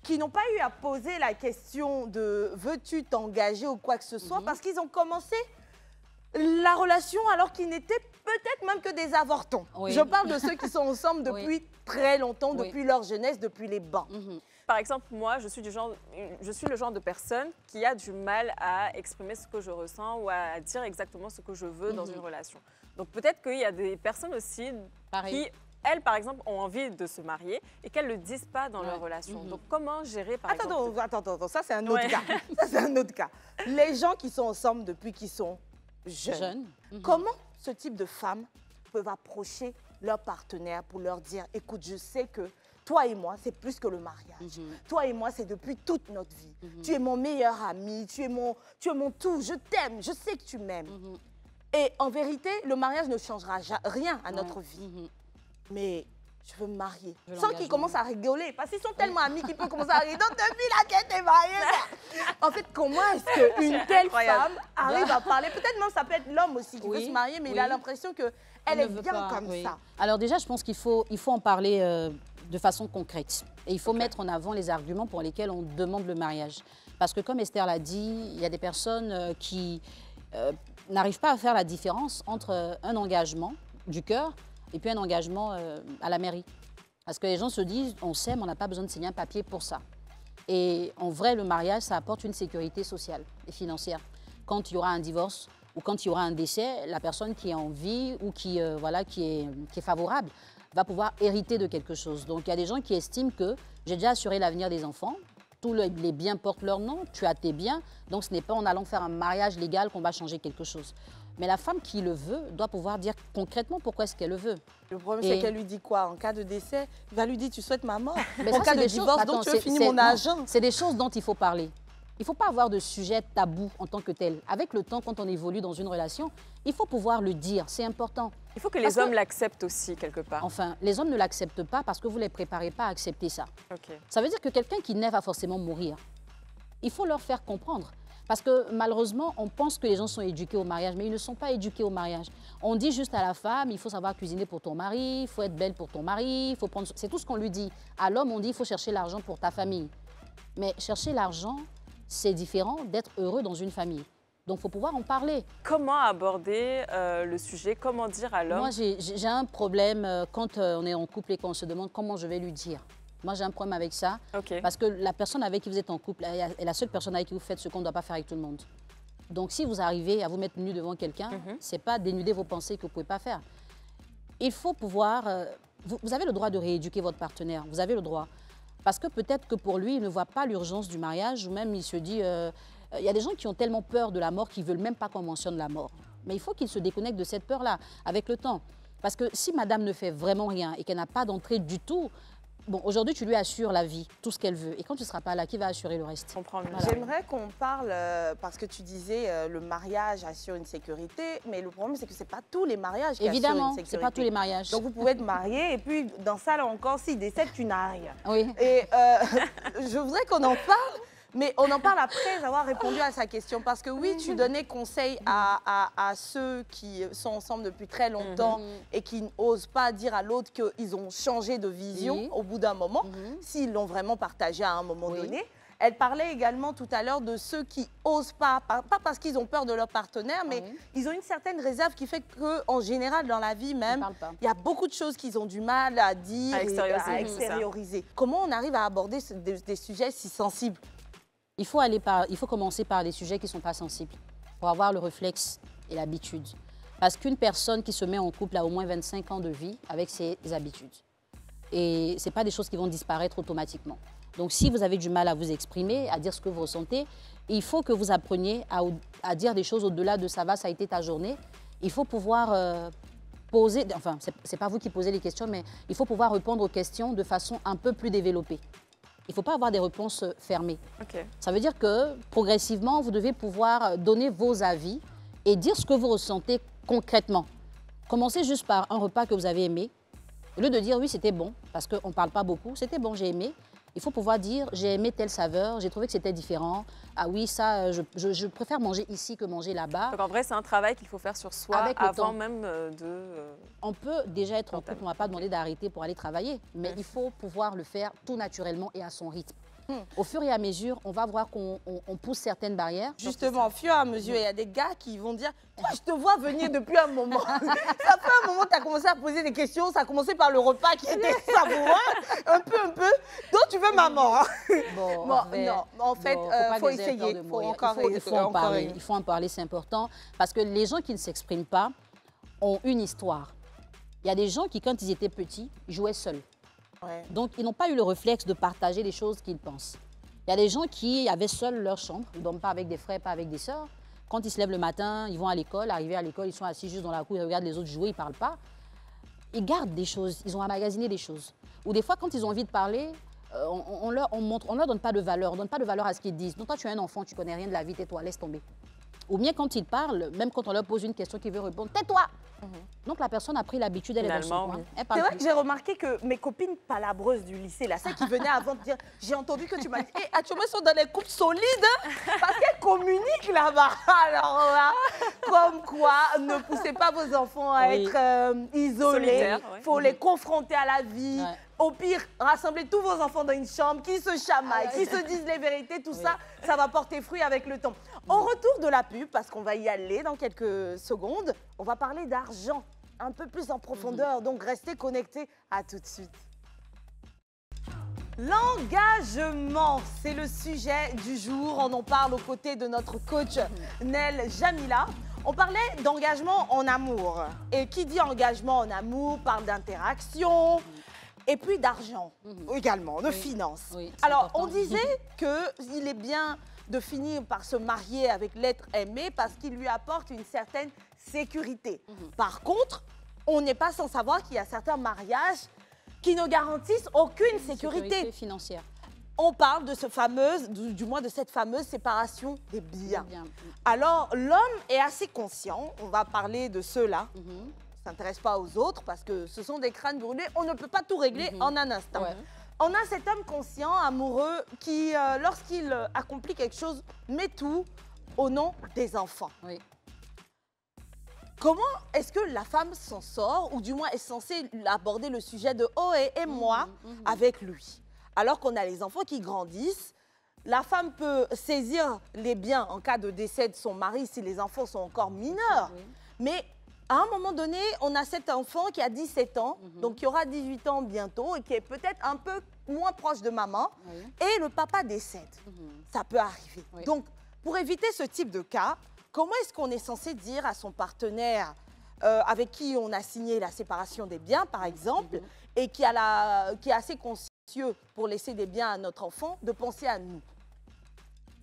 qui n'ont pas eu à poser la question de veux-tu t'engager ou quoi que ce soit parce qu'ils ont commencé la relation alors qu'ils n'étaient peut-être même que des avortons.
Oui.
Je parle de ceux qui sont ensemble depuis très longtemps,
Oui.
depuis leur jeunesse, depuis les bancs.
Par exemple, moi, je suis le genre de personne qui a du mal à exprimer ce que je ressens ou à dire exactement ce que je veux dans une relation. Donc peut-être qu'il y a des personnes aussi qui, elles, par exemple, ont envie de se marier et qu'elles ne le disent pas dans leur relation. Donc comment gérer, par exemple...
Attends, ça c'est un autre cas. Ça c'est un autre cas. Les gens qui sont ensemble depuis qu'ils sont jeunes, comment ce type de femmes peuvent approcher leur partenaire pour leur dire, écoute, je sais que toi et moi, c'est plus que le mariage. Toi et moi, c'est depuis toute notre vie. Tu es mon meilleur ami, tu es mon tout, je t'aime, je sais que tu m'aimes. Et en vérité, le mariage ne changera rien à notre vie. Mais je veux me marier. Sans qu'ils commencent à rigoler, parce qu'ils sont tellement amis qu'ils peuvent commencer à rigoler. Donc, depuis laquelle t'es mariée, en fait, comment est-ce qu'une telle femme arrive à parler? Peut-être même ça peut être l'homme aussi qui veut se marier, mais il a l'impression qu'elle est bien comme ça.
Alors déjà, je pense qu'il faut en parler de façon concrète. Et il faut mettre en avant les arguments pour lesquels on demande le mariage. Parce que comme Esther l'a dit, il y a des personnes qui n'arrivent pas à faire la différence entre un engagement du cœur et puis un engagement à la mairie. Parce que les gens se disent, on s'aime, on n'a pas besoin de signer un papier pour ça. Et en vrai, le mariage, ça apporte une sécurité sociale et financière. Quand il y aura un divorce ou quand il y aura un décès, la personne qui est en vie ou qui est favorable va pouvoir hériter de quelque chose. Donc il y a des gens qui estiment que j'ai déjà assuré l'avenir des enfants, tous les biens portent leur nom, tu as tes biens, donc ce n'est pas en allant faire un mariage légal qu'on va changer quelque chose. Mais la femme qui le veut doit pouvoir dire concrètement pourquoi est-ce qu'elle le veut.
Le problème, c'est qu'elle lui dit quoi? En cas de décès, il va lui dire, tu souhaites ma mort.
Mais
en cas de divorce, donc tu veux finir mon argent.
C'est des choses dont il faut parler. Il ne faut pas avoir de sujet tabou en tant que tel. Avec le temps, quand on évolue dans une relation, il faut pouvoir le dire, c'est important.
Il faut que les hommes l'acceptent aussi, quelque part.
Enfin, les hommes ne l'acceptent pas parce que vous ne les préparez pas à accepter ça. Ça veut dire que quelqu'un qui naît va forcément mourir. Il faut leur faire comprendre. Parce que malheureusement, on pense que les gens sont éduqués au mariage, mais ils ne sont pas éduqués au mariage. On dit juste à la femme, il faut savoir cuisiner pour ton mari, il faut être belle pour ton mari, il faut prendre... C'est tout ce qu'on lui dit. À l'homme, on dit, il faut chercher l'argent pour ta famille. Mais chercher l'argent, c'est différent d'être heureux dans une famille. Donc, il faut pouvoir en parler.
Comment aborder le sujet? Comment dire à l'homme?
Moi, j'ai un problème quand on est en couple et qu'on se demande comment je vais lui dire. Moi, j'ai un problème avec ça, parce que la personne avec qui vous êtes en couple est la seule personne avec qui vous faites ce qu'on ne doit pas faire avec tout le monde. Donc, si vous arrivez à vous mettre nu devant quelqu'un, ce n'est pas dénuder vos pensées que vous ne pouvez pas faire. Il faut pouvoir... vous avez le droit de rééduquer votre partenaire, vous avez le droit. Parce que peut-être que pour lui, il ne voit pas l'urgence du mariage, ou même il se dit... Il y a des gens qui ont tellement peur de la mort qu'ils ne veulent même pas qu'on mentionne la mort. Mais il faut qu'il se déconnecte de cette peur-là, avec le temps. Parce que si madame ne fait vraiment rien et qu'elle n'a pas d'entrée du tout... Bon, aujourd'hui, tu lui assures la vie, tout ce qu'elle veut. Et quand tu ne seras pas là, qui va assurer le reste?
Voilà. J'aimerais qu'on parle, parce que tu disais le mariage assure une sécurité, mais le problème, c'est que ce n'est pas tous les mariages qui assurent une sécurité.
Évidemment, ce n'est pas tous les mariages.
Donc, vous pouvez être marié, et puis, dans ça, là encore, s'il décède, tu n'as rien.
Oui.
Et je voudrais qu'on en parle, mais on en parle après avoir répondu à sa question. Parce que oui, tu donnais conseil à ceux qui sont ensemble depuis très longtemps et qui n'osent pas dire à l'autre qu'ils ont changé de vision au bout d'un moment, s'ils l'ont vraiment partagé à un moment donné. Elle parlait également tout à l'heure de ceux qui n'osent pas parce qu'ils ont peur de leur partenaire, mais ils ont une certaine réserve qui fait qu'en général, dans la vie même, il y a beaucoup de choses qu'ils ont du mal à dire, à extérioriser. Comment on arrive à aborder des sujets si sensibles?
Il faut commencer par des sujets qui ne sont pas sensibles, pour avoir le réflexe et l'habitude. Parce qu'une personne qui se met en couple a au moins 25 ans de vie avec ses habitudes. Et ce n'est pas des choses qui vont disparaître automatiquement. Donc si vous avez du mal à vous exprimer, à dire ce que vous ressentez, il faut que vous appreniez à dire des choses au-delà de « ça va, ça a été ta journée ». Il faut pouvoir poser, enfin, ce n'est pas vous qui posez les questions, mais il faut pouvoir répondre aux questions de façon un peu plus développée. Il ne faut pas avoir des réponses fermées. Ça veut dire que progressivement, vous devez pouvoir donner vos avis et dire ce que vous ressentez concrètement. Commencez juste par un repas que vous avez aimé. Au lieu de dire oui, c'était bon, parce qu'on ne parle pas beaucoup, c'était bon, j'ai aimé. Il faut pouvoir dire j'ai aimé telle saveur, j'ai trouvé que c'était différent. Ah oui, ça, je préfère manger ici que manger là-bas.
Donc en vrai, c'est un travail qu'il faut faire sur soi avant même de...
On peut déjà être en couple, on ne va pas demander d'arrêter pour aller travailler, mais il faut pouvoir le faire tout naturellement et à son rythme. Au fur et à mesure, on va voir qu'on pousse certaines barrières.
Justement, au fur et à mesure, il y a des gars qui vont dire « Toi, je te vois venir depuis un moment. » Ça fait un moment que tu as commencé à poser des questions. Ça a commencé par le repas qui était savoureux, un peu. Donc, tu veux maman. Hein.
Bon,
Non, en fait, il faut essayer.
Il faut en parler, c'est important. Parce que les gens qui ne s'expriment pas ont une histoire. Il y a des gens qui, quand ils étaient petits, jouaient seuls.
Ouais.
Donc, ils n'ont pas eu le réflexe de partager les choses qu'ils pensent. Il y a des gens qui avaient seuls leur chambre. Ils ne dorment pas avec des frères, pas avec des sœurs. Quand ils se lèvent le matin, ils vont à l'école. Arrivés à l'école, ils sont assis juste dans la cour, ils regardent les autres jouer, ils ne parlent pas. Ils gardent des choses, ils ont emmagasiné des choses. Ou des fois, quand ils ont envie de parler, on leur donne pas de valeur. On ne donne pas de valeur à ce qu'ils disent. Donc, toi, tu es un enfant, tu ne connais rien de la vie, tais-toi, laisse tomber. Ou bien quand ils parlent, même quand on leur pose une question qu'ils veulent répondre, tais-toi. Donc la personne a pris l'habitude, elle est dans son coin. Elle parle
C'est vrai
plus.
que j'ai remarqué que mes copines palabreuses du lycée, là, celles qui venaient avant de dire « J'ai entendu que tu m'as dit hey, actuellement, elles sont dans des couples solides hein, parce qu'elles communiquent là-bas. » Alors là, comme quoi, ne poussez pas vos enfants à être isolés. Il faut les confronter à la vie.
Ouais.
Au pire, rassemblez tous vos enfants dans une chambre, qui se chamaillent, qui se disent les vérités, tout ça, ça va porter fruit avec le temps. Au retour de la pub, parce qu'on va y aller dans quelques secondes, on va parler d'argent un peu plus en profondeur, donc restez connectés. À tout de suite. L'engagement, c'est le sujet du jour. On en parle aux côtés de notre coach Nel Jamila. On parlait d'engagement en amour. Et qui dit engagement en amour parle d'interaction. Et puis d'argent également, de finances.
Oui,
alors,
important.
on disait qu'il est bien de finir par se marier avec l'être aimé parce qu'il lui apporte une certaine sécurité. Par contre, on n'est pas sans savoir qu'il y a certains mariages qui ne garantissent aucune sécurité
financière.
On parle de ce fameux, du moins de cette fameuse séparation des biens.
Bien.
Alors, l'homme est assez conscient, on va parler de ceux-là, ne s'intéresse pas aux autres parce que ce sont des crânes brûlés, on ne peut pas tout régler en un instant.
Ouais.
On a cet homme conscient, amoureux, qui, lorsqu'il accomplit quelque chose, met tout au nom des enfants.
Oui.
Comment est-ce que la femme s'en sort, ou du moins est censée aborder le sujet de « oh, et moi » avec lui? Alors qu'on a les enfants qui grandissent, la femme peut saisir les biens en cas de décès de son mari si les enfants sont encore mineurs.
Oui.
Mais à un moment donné, on a cet enfant qui a 17 ans, donc qui aura 18 ans bientôt et qui est peut-être un peu moins proche de maman, et le papa décède. Ça peut arriver.
Oui.
Donc, pour éviter ce type de cas, comment est-ce qu'on est censé dire à son partenaire avec qui on a signé la séparation des biens, par exemple, et qui est assez consciencieux pour laisser des biens à notre enfant, de penser à nous?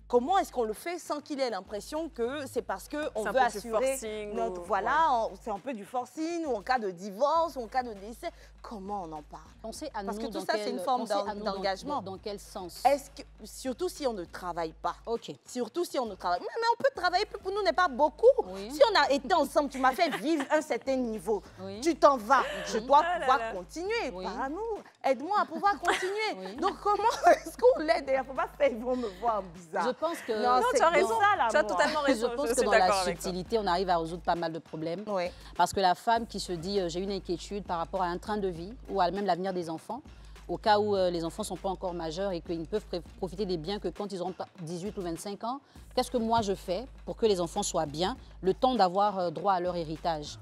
Comment est-ce qu'on le fait sans qu'il ait l'impression que c'est parce qu'on veut assurer notre... Voilà, c'est un peu du forcing, ou en cas de divorce, ou en cas de décès. Comment on en parle?
Pensez à
Parce
nous
que tout ça, c'est une forme d'engagement.
Dans quel sens?
Est-ce que, surtout si on ne travaille pas.
Ok.
Surtout si on ne travaille. Mais on peut travailler, pour nous n'est pas beaucoup.
Oui.
Si on a été ensemble, tu m'as fait vivre un certain niveau.
Oui.
Tu t'en vas. Je dois pouvoir continuer.
Oui.
Par amour, aide-moi à pouvoir continuer.
Oui.
Donc comment est-ce qu'on l'aide? Il ne faut pas faire, ils vont me voir bizarre.
Je pense que...
Non,
tu as raison.
Ça,
Tu as totalement raison.
Je pense
Je
que
suis
dans
d'accord
la
avec toi.
subtilité, on arrive à résoudre pas mal de problèmes.
Oui.
Parce que la femme qui se dit j'ai une inquiétude par rapport à un train de vie ou à même l'avenir des enfants, au cas où les enfants ne sont pas encore majeurs et qu'ils ne peuvent profiter des biens que quand ils auront 18 ou 25 ans, qu'est-ce que moi je fais pour que les enfants soient bien, le temps d'avoir droit à leur héritage?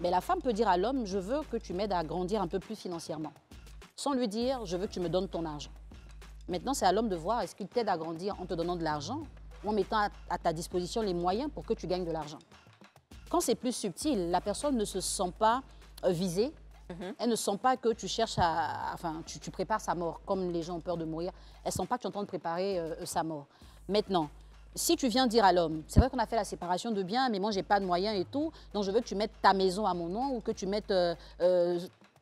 Mais la femme peut dire à l'homme, je veux que tu m'aides à grandir un peu plus financièrement, sans lui dire, je veux que tu me donnes ton argent. Maintenant, c'est à l'homme de voir, est-ce qu'il t'aide à grandir en te donnant de l'argent ou en mettant à ta disposition les moyens pour que tu gagnes de l'argent. Quand c'est plus subtil, la personne ne se sent pas visée, elle ne sent pas que tu cherches à... Enfin, tu prépares sa mort, comme les gens ont peur de mourir. Elle ne sent pas que tu es en train de préparer sa mort. Maintenant, si tu viens dire à l'homme, c'est vrai qu'on a fait la séparation de biens, mais moi, je n'ai pas de moyens et tout, donc je veux que tu mettes ta maison à mon nom ou que tu mettes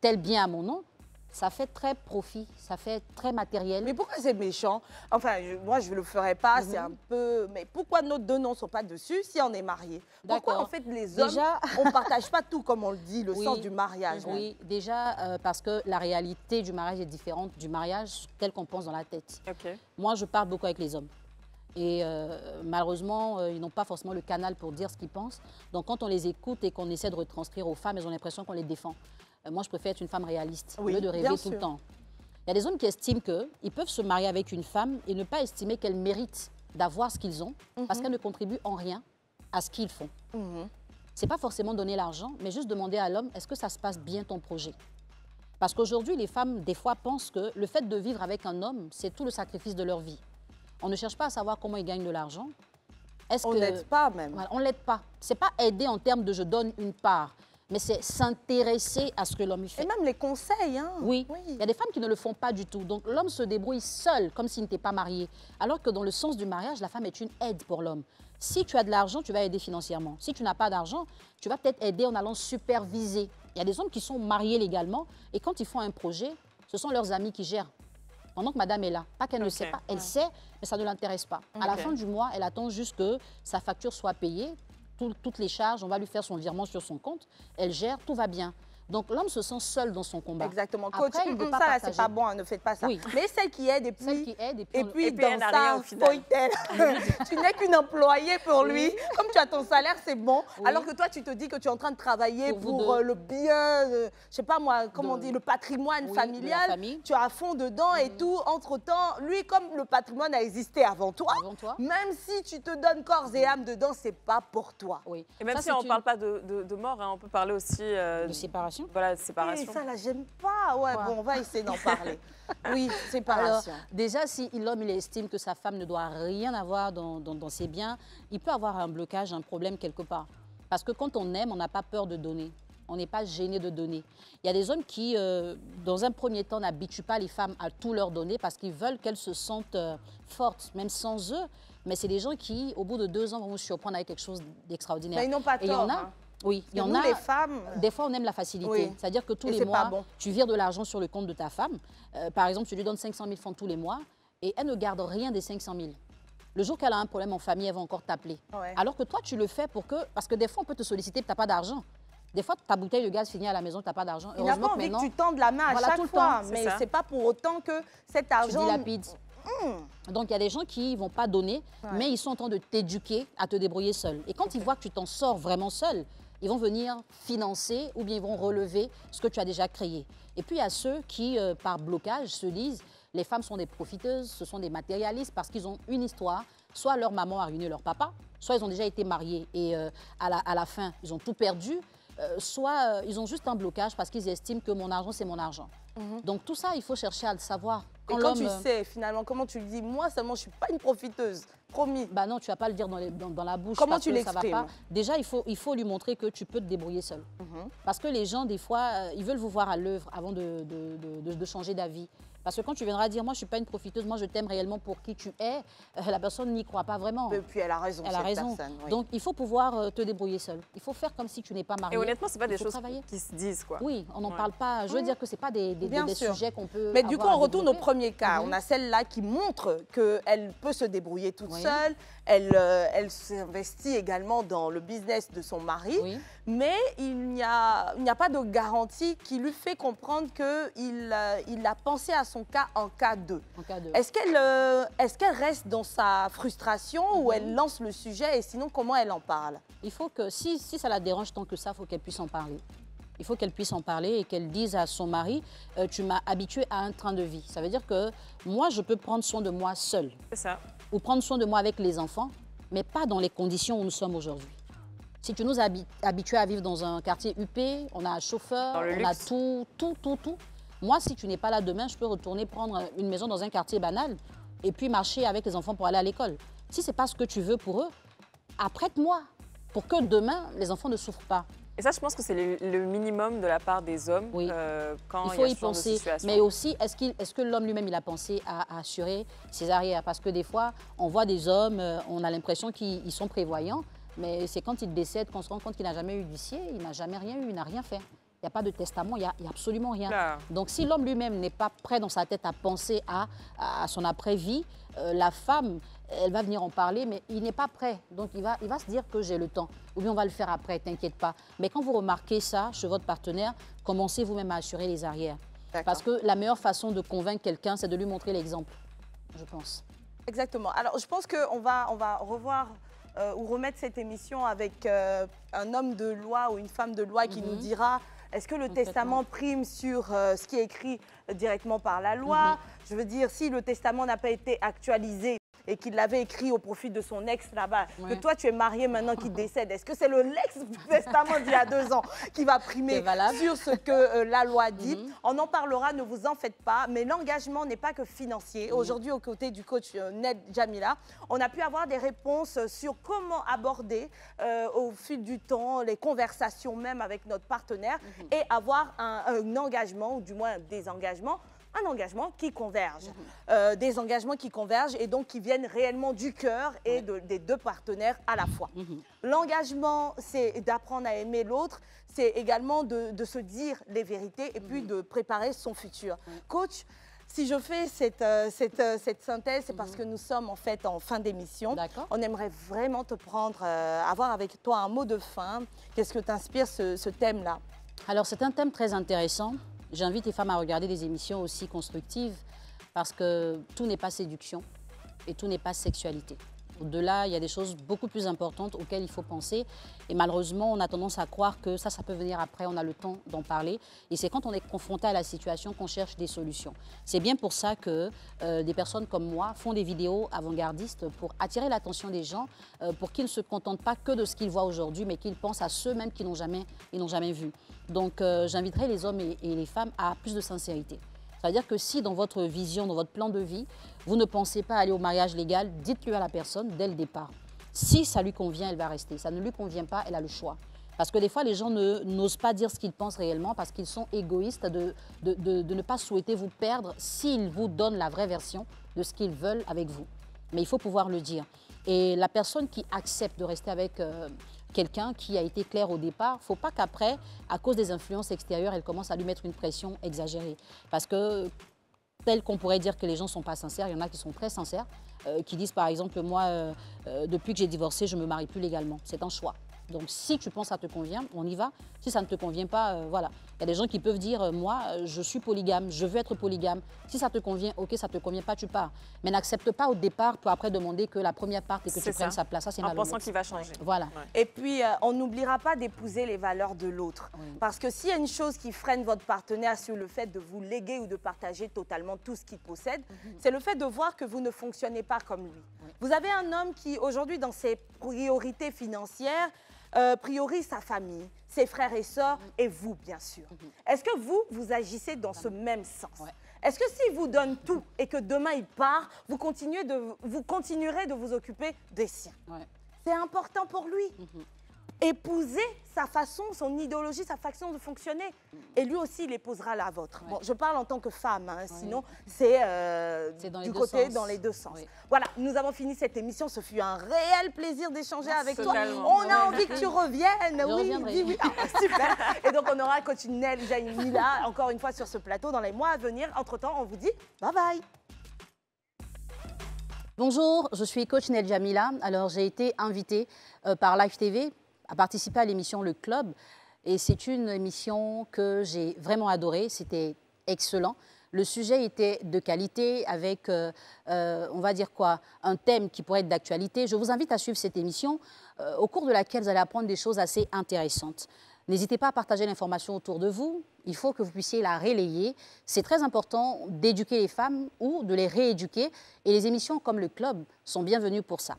tel bien à mon nom, ça fait très profit, ça fait très matériel.
Mais pourquoi c'est méchant? Enfin, moi, je ne le ferais pas, c'est un peu... Mais pourquoi nos deux noms ne sont pas dessus si on est mariés? Pourquoi, en fait, les hommes, on ne partage pas tout, comme on le dit, le sens du mariage?
Oui, déjà, parce que la réalité du mariage est différente du mariage tel qu'on pense dans la tête.
Okay.
Moi, je parle beaucoup avec les hommes. Et malheureusement, ils n'ont pas forcément le canal pour dire ce qu'ils pensent. Donc, quand on les écoute et qu'on essaie de retranscrire aux femmes, elles ont l'impression qu'on les défend. Moi, je préfère être une femme réaliste, au lieu de rêver tout le temps. Il y a des hommes qui estiment qu'ils peuvent se marier avec une femme et ne pas estimer qu'elle mérite d'avoir ce qu'ils ont parce qu'elle ne contribue en rien à ce qu'ils font. C'est pas forcément donner l'argent, mais juste demander à l'homme, est-ce que ça se passe bien ton projet? Parce qu'aujourd'hui, les femmes, des fois, pensent que le fait de vivre avec un homme, c'est tout le sacrifice de leur vie. On ne cherche pas à savoir comment ils gagnent de l'argent.
On l'aide pas même.
Voilà, on l'aide pas. C'est pas aider en termes de je donne une part, mais c'est s'intéresser à ce que l'homme fait.
Et même les conseils, hein.
Oui. Il y a des femmes qui ne le font pas du tout. Donc l'homme se débrouille seul, comme s'il n'était pas marié. Alors que dans le sens du mariage, la femme est une aide pour l'homme. Si tu as de l'argent, tu vas aider financièrement. Si tu n'as pas d'argent, tu vas peut-être aider en allant superviser. Il y a des hommes qui sont mariés légalement et quand ils font un projet, ce sont leurs amis qui gèrent. Pendant que madame est là. Pas qu'elle ne sait pas, elle sait, mais ça ne l'intéresse pas. À la fin du mois, elle attend juste que sa facture soit payée. Toutes les charges, on va lui faire son virement sur son compte. Elle gère, tout va bien. Donc l'homme se sent seul dans son combat.
Exactement. Coach,
après, il ne peut pas
ça,
partager.
c'est pas bon, hein, ne faites pas ça.
Oui.
Mais celle qui aide, et puis dans
elle n'a rien
ça,
au final.
tu n'es qu'une employée pour lui. Comme tu as ton salaire, c'est bon.
Oui.
Alors que toi, tu te dis que tu es en train de travailler
Pour vous
pour
deux.
le bien, je sais pas moi, comment on
De-
dit, le patrimoine
Oui, de la
familial.
famille.
Tu es à fond dedans et tout. Entre-temps, lui, comme le patrimoine a existé avant toi, même si tu te donnes corps et âme dedans, c'est pas pour toi.
Oui.
Et même
Ça,
si on ne
c'est
parle pas de mort, hein, on peut parler aussi
de séparation.
voilà, de
Et
séparation.
ça, là, j'aime pas. Ouais,
Quoi?
bon, on va essayer d'en parler. Oui,
Alors,
séparation.
déjà, si l'homme il estime que sa femme ne doit rien avoir dans ses biens, il peut avoir un blocage, un problème quelque part. Parce que quand on aime, on n'a pas peur de donner. On n'est pas gêné de donner. Il y a des hommes qui, dans un premier temps, n'habituent pas les femmes à tout leur donner parce qu'ils veulent qu'elles se sentent fortes, même sans eux. Mais c'est des gens qui, au bout de 2 ans, vont vous surprendre avec quelque chose d'extraordinaire.
Mais ils n'ont pas
Et il y en
tort,
a,
hein.
oui, il y en
Nous,
a.
les femmes,
Des fois, on aime la facilité.
Oui.
C'est-à-dire que tous
Et
les
c'est pas
mois,
bon.
tu vires de l'argent sur le compte de ta femme. Par exemple, tu lui donnes 500 000 francs tous les mois et elle ne garde rien des 500 000. Le jour qu'elle a un problème en famille, elle va encore t'appeler.
Ouais.
Alors que toi, tu le fais pour que... Parce que des fois, on peut te solliciter et tu n'as pas d'argent. Des fois, ta bouteille de gaz finit à la maison, tu n'as pas d'argent.
il n'a pas
Heureusement que
envie que
maintenant,
tu tendes la main à
Voilà,
chaque
tout le
fois.
temps,
c'est
Mais
ça.
c'est pas pour autant que cet
tu
argent...
dilapides. Donc, il y a des gens qui ne vont pas donner, mais ils sont en train de t'éduquer à te débrouiller seul. Et quand ils voient que tu t'en sors vraiment seul, ils vont venir financer ou bien ils vont relever ce que tu as déjà créé. Et puis, il y a ceux qui, par blocage, se disent les femmes sont des profiteuses, ce sont des matérialistes parce qu'ils ont une histoire. Soit leur maman a ruiné leur papa, soit ils ont déjà été mariés et à la fin, ils ont tout perdu. Soit ils ont juste un blocage parce qu'ils estiment que mon argent, c'est mon argent. Donc tout ça, il faut chercher à le savoir.
Et quand tu
l'homme,
sais, finalement, comment tu le dis, moi seulement, je ne suis pas une profiteuse, promis.
bah non, tu vas pas le dire dans la bouche.
Comment
parce
tu
que ça va
l'exprimes?
pas. Déjà, il faut lui montrer que tu peux te débrouiller seul. Parce que les gens, des fois, ils veulent vous voir à l'œuvre avant de changer d'avis. Parce que quand tu viendras dire, moi, je ne suis pas une profiteuse, moi, je t'aime réellement pour qui tu es, la personne n'y croit pas vraiment.
Et puis elle a raison,
Elle a
cette
raison.
personne. Oui.
Donc, il faut pouvoir te débrouiller seul. Il faut faire comme si tu n'es pas marié.
Et honnêtement, ce n'est pas
Il
des
faut
choses
travailler.
qui se disent, quoi.
Oui, on n'en
Ouais.
parle pas. Je veux dire que ce n'est pas des
Bien sûr.
sujets qu'on peut.
Mais du coup,
avoir
on
à
retourne au
développer.
premier cas. On a celle-là qui montre qu'elle peut se débrouiller toute
Oui.
seule. Elle s'investit également dans le business de son mari.
Oui.
Mais il n'y a pas de garantie qui lui fait comprendre qu'il a pensé à son cas en cas 2.
En cas de...
Est-ce qu'elle reste dans sa frustration ou elle lance le sujet et sinon comment elle en parle?
Il faut que, si ça la dérange tant que ça, il faut qu'elle puisse en parler. Il faut qu'elle puisse en parler et qu'elle dise à son mari, tu m'as habitué à un train de vie. Ça veut dire que moi, je peux prendre soin de moi seule
C'est ça.
ou prendre soin de moi avec les enfants, mais pas dans les conditions où nous sommes aujourd'hui. Si tu nous as habitués à vivre dans un quartier huppé, on a un chauffeur,
Dans le
on a
luxe.
tout. Moi, si tu n'es pas là demain, je peux retourner prendre une maison dans un quartier banal et puis marcher avec les enfants pour aller à l'école. Si ce n'est pas ce que tu veux pour eux, apprête-moi pour que demain, les enfants ne souffrent pas.
Et ça, je pense que c'est le minimum de la part des hommes
Oui.
quand
Il
il
faut
y a
y
ce genre de
penser.
situation.
Mais aussi, est-ce que l'homme lui-même, il a pensé à assurer ses arrières? Parce que des fois, on voit des hommes, on a l'impression qu'ils sont prévoyants, mais c'est quand ils décèdent qu'on se rend compte qu'il n'a jamais eu d'huissier, il n'a jamais rien eu, il n'a rien fait. Il n'y a pas de testament, il n'y a absolument rien.
Là.
Donc si l'homme lui-même n'est pas prêt dans sa tête à penser à son après-vie, la femme, elle va venir en parler, mais il n'est pas prêt. Donc il va se dire que j'ai le temps. Ou bien on va le faire après, t'inquiète pas. Mais quand vous remarquez ça chez votre partenaire, commencez vous-même à assurer les arrières. Parce que la meilleure façon de convaincre quelqu'un, c'est de lui montrer l'exemple, je pense.
Exactement. Alors, je pense qu'on va revoir ou remettre cette émission avec un homme de loi ou une femme de loi qui nous dira Est-ce que le testament prime sur ce qui est écrit directement par la loi? Je veux dire, si le testament n'a pas été actualisé et qu'il l'avait écrit au profit de son ex là-bas, que toi tu es marié maintenant qui décède, est-ce que c'est le testament d'il y a 2 ans qui va primer sur ce que la loi dit? On en parlera, ne vous en faites pas, mais l'engagement n'est pas que financier. Aujourd'hui, aux côtés du coach Ned Djamila, on a pu avoir des réponses sur comment aborder au fil du temps les conversations même avec notre partenaire et avoir un engagement, ou du moins des engagements, un engagement qui converge, des engagements qui convergent et donc qui viennent réellement du cœur et des 2 partenaires à la fois. L'engagement, c'est d'apprendre à aimer l'autre, c'est également de se dire les vérités et puis de préparer son futur. Coach, si je fais cette synthèse, c'est parce que nous sommes en fait en fin d'émission. On aimerait vraiment te prendre, avoir avec toi un mot de fin. Qu'est-ce que t'inspire ce thème-là?
Alors, c'est un thème très intéressant. J'invite les femmes à regarder des émissions aussi constructives parce que tout n'est pas séduction et tout n'est pas sexualité. Au-delà, il y a des choses beaucoup plus importantes auxquelles il faut penser. Et malheureusement, on a tendance à croire que ça peut venir après, on a le temps d'en parler. Et c'est quand on est confronté à la situation qu'on cherche des solutions. C'est bien pour ça que des personnes comme moi font des vidéos avant-gardistes pour attirer l'attention des gens, pour qu'ils ne se contentent pas que de ce qu'ils voient aujourd'hui, mais qu'ils pensent à ceux-mêmes qu'ils n'ont jamais vu. Donc, j'inviterai les hommes et les femmes à plus de sincérité. C'est-à-dire que si dans votre vision, dans votre plan de vie, vous ne pensez pas aller au mariage légal, dites-le à la personne dès le départ. Si ça lui convient, elle va rester. Ça ne lui convient pas, elle a le choix. Parce que des fois, les gens n'osent pas dire ce qu'ils pensent réellement parce qu'ils sont égoïstes de ne pas souhaiter vous perdre s'ils vous donnent la vraie version de ce qu'ils veulent avec vous. Mais il faut pouvoir le dire. Et la personne qui accepte de rester avec quelqu'un qui a été clair au départ, il ne faut pas qu'après, à cause des influences extérieures, elle commence à lui mettre une pression exagérée. Parce que, tel qu'on pourrait dire que les gens ne sont pas sincères, il y en a qui sont très sincères, qui disent par exemple, moi, depuis que j'ai divorcé, je ne me marie plus légalement. C'est un choix. Donc si tu penses que ça te convient, on y va. Si ça ne te convient pas, voilà. Il y a des gens qui peuvent dire, moi, je suis polygame, je veux être polygame. Si ça te convient, ok, ça ne te convient pas, tu pars. Mais n'accepte pas au départ pour après demander que la première part et que tu prennes sa place. Ça, c'est malhonnête.
En pensant qu'il va changer.
Voilà.
Et puis, on n'oubliera pas d'épouser les valeurs de l'autre. Parce que s'il y a une chose qui freine votre partenaire sur le fait de vous léguer ou de partager totalement tout ce qu'il possède, c'est le fait de voir que vous ne fonctionnez pas comme lui. Vous avez un homme qui, aujourd'hui, dans ses priorités financières, priorise sa famille, ses frères et sœurs et vous, bien sûr. Est-ce que vous agissez dans ce même sens? Est-ce que s'il vous donne tout et que demain il part, vous continuerez de vous occuper des siens? C'est important pour lui. Épouser sa façon, son idéologie, sa façon de fonctionner. Et lui aussi, il épousera la vôtre. Bon, je parle en tant que femme, hein, sinon c'est du côté dans les deux sens. Voilà, nous avons fini cette émission. Ce fut un réel plaisir d'échanger avec toi. On a envie que tu reviennes. Oui. Ah, super. Et donc, on aura coach Ned Djamila encore une fois sur ce plateau dans les mois à venir. Entre-temps, on vous dit bye bye.
Bonjour, je suis coach Ned Djamila. Alors, j'ai été invitée par Live TV à participer à l'émission Le Club. Et c'est une émission que j'ai vraiment adorée. C'était excellent. Le sujet était de qualité avec, on va dire quoi, un thème qui pourrait être d'actualité. Je vous invite à suivre cette émission au cours de laquelle vous allez apprendre des choses assez intéressantes. N'hésitez pas à partager l'information autour de vous. Il faut que vous puissiez la relayer. C'est très important d'éduquer les femmes ou de les rééduquer. Et les émissions comme Le Club sont bienvenues pour ça.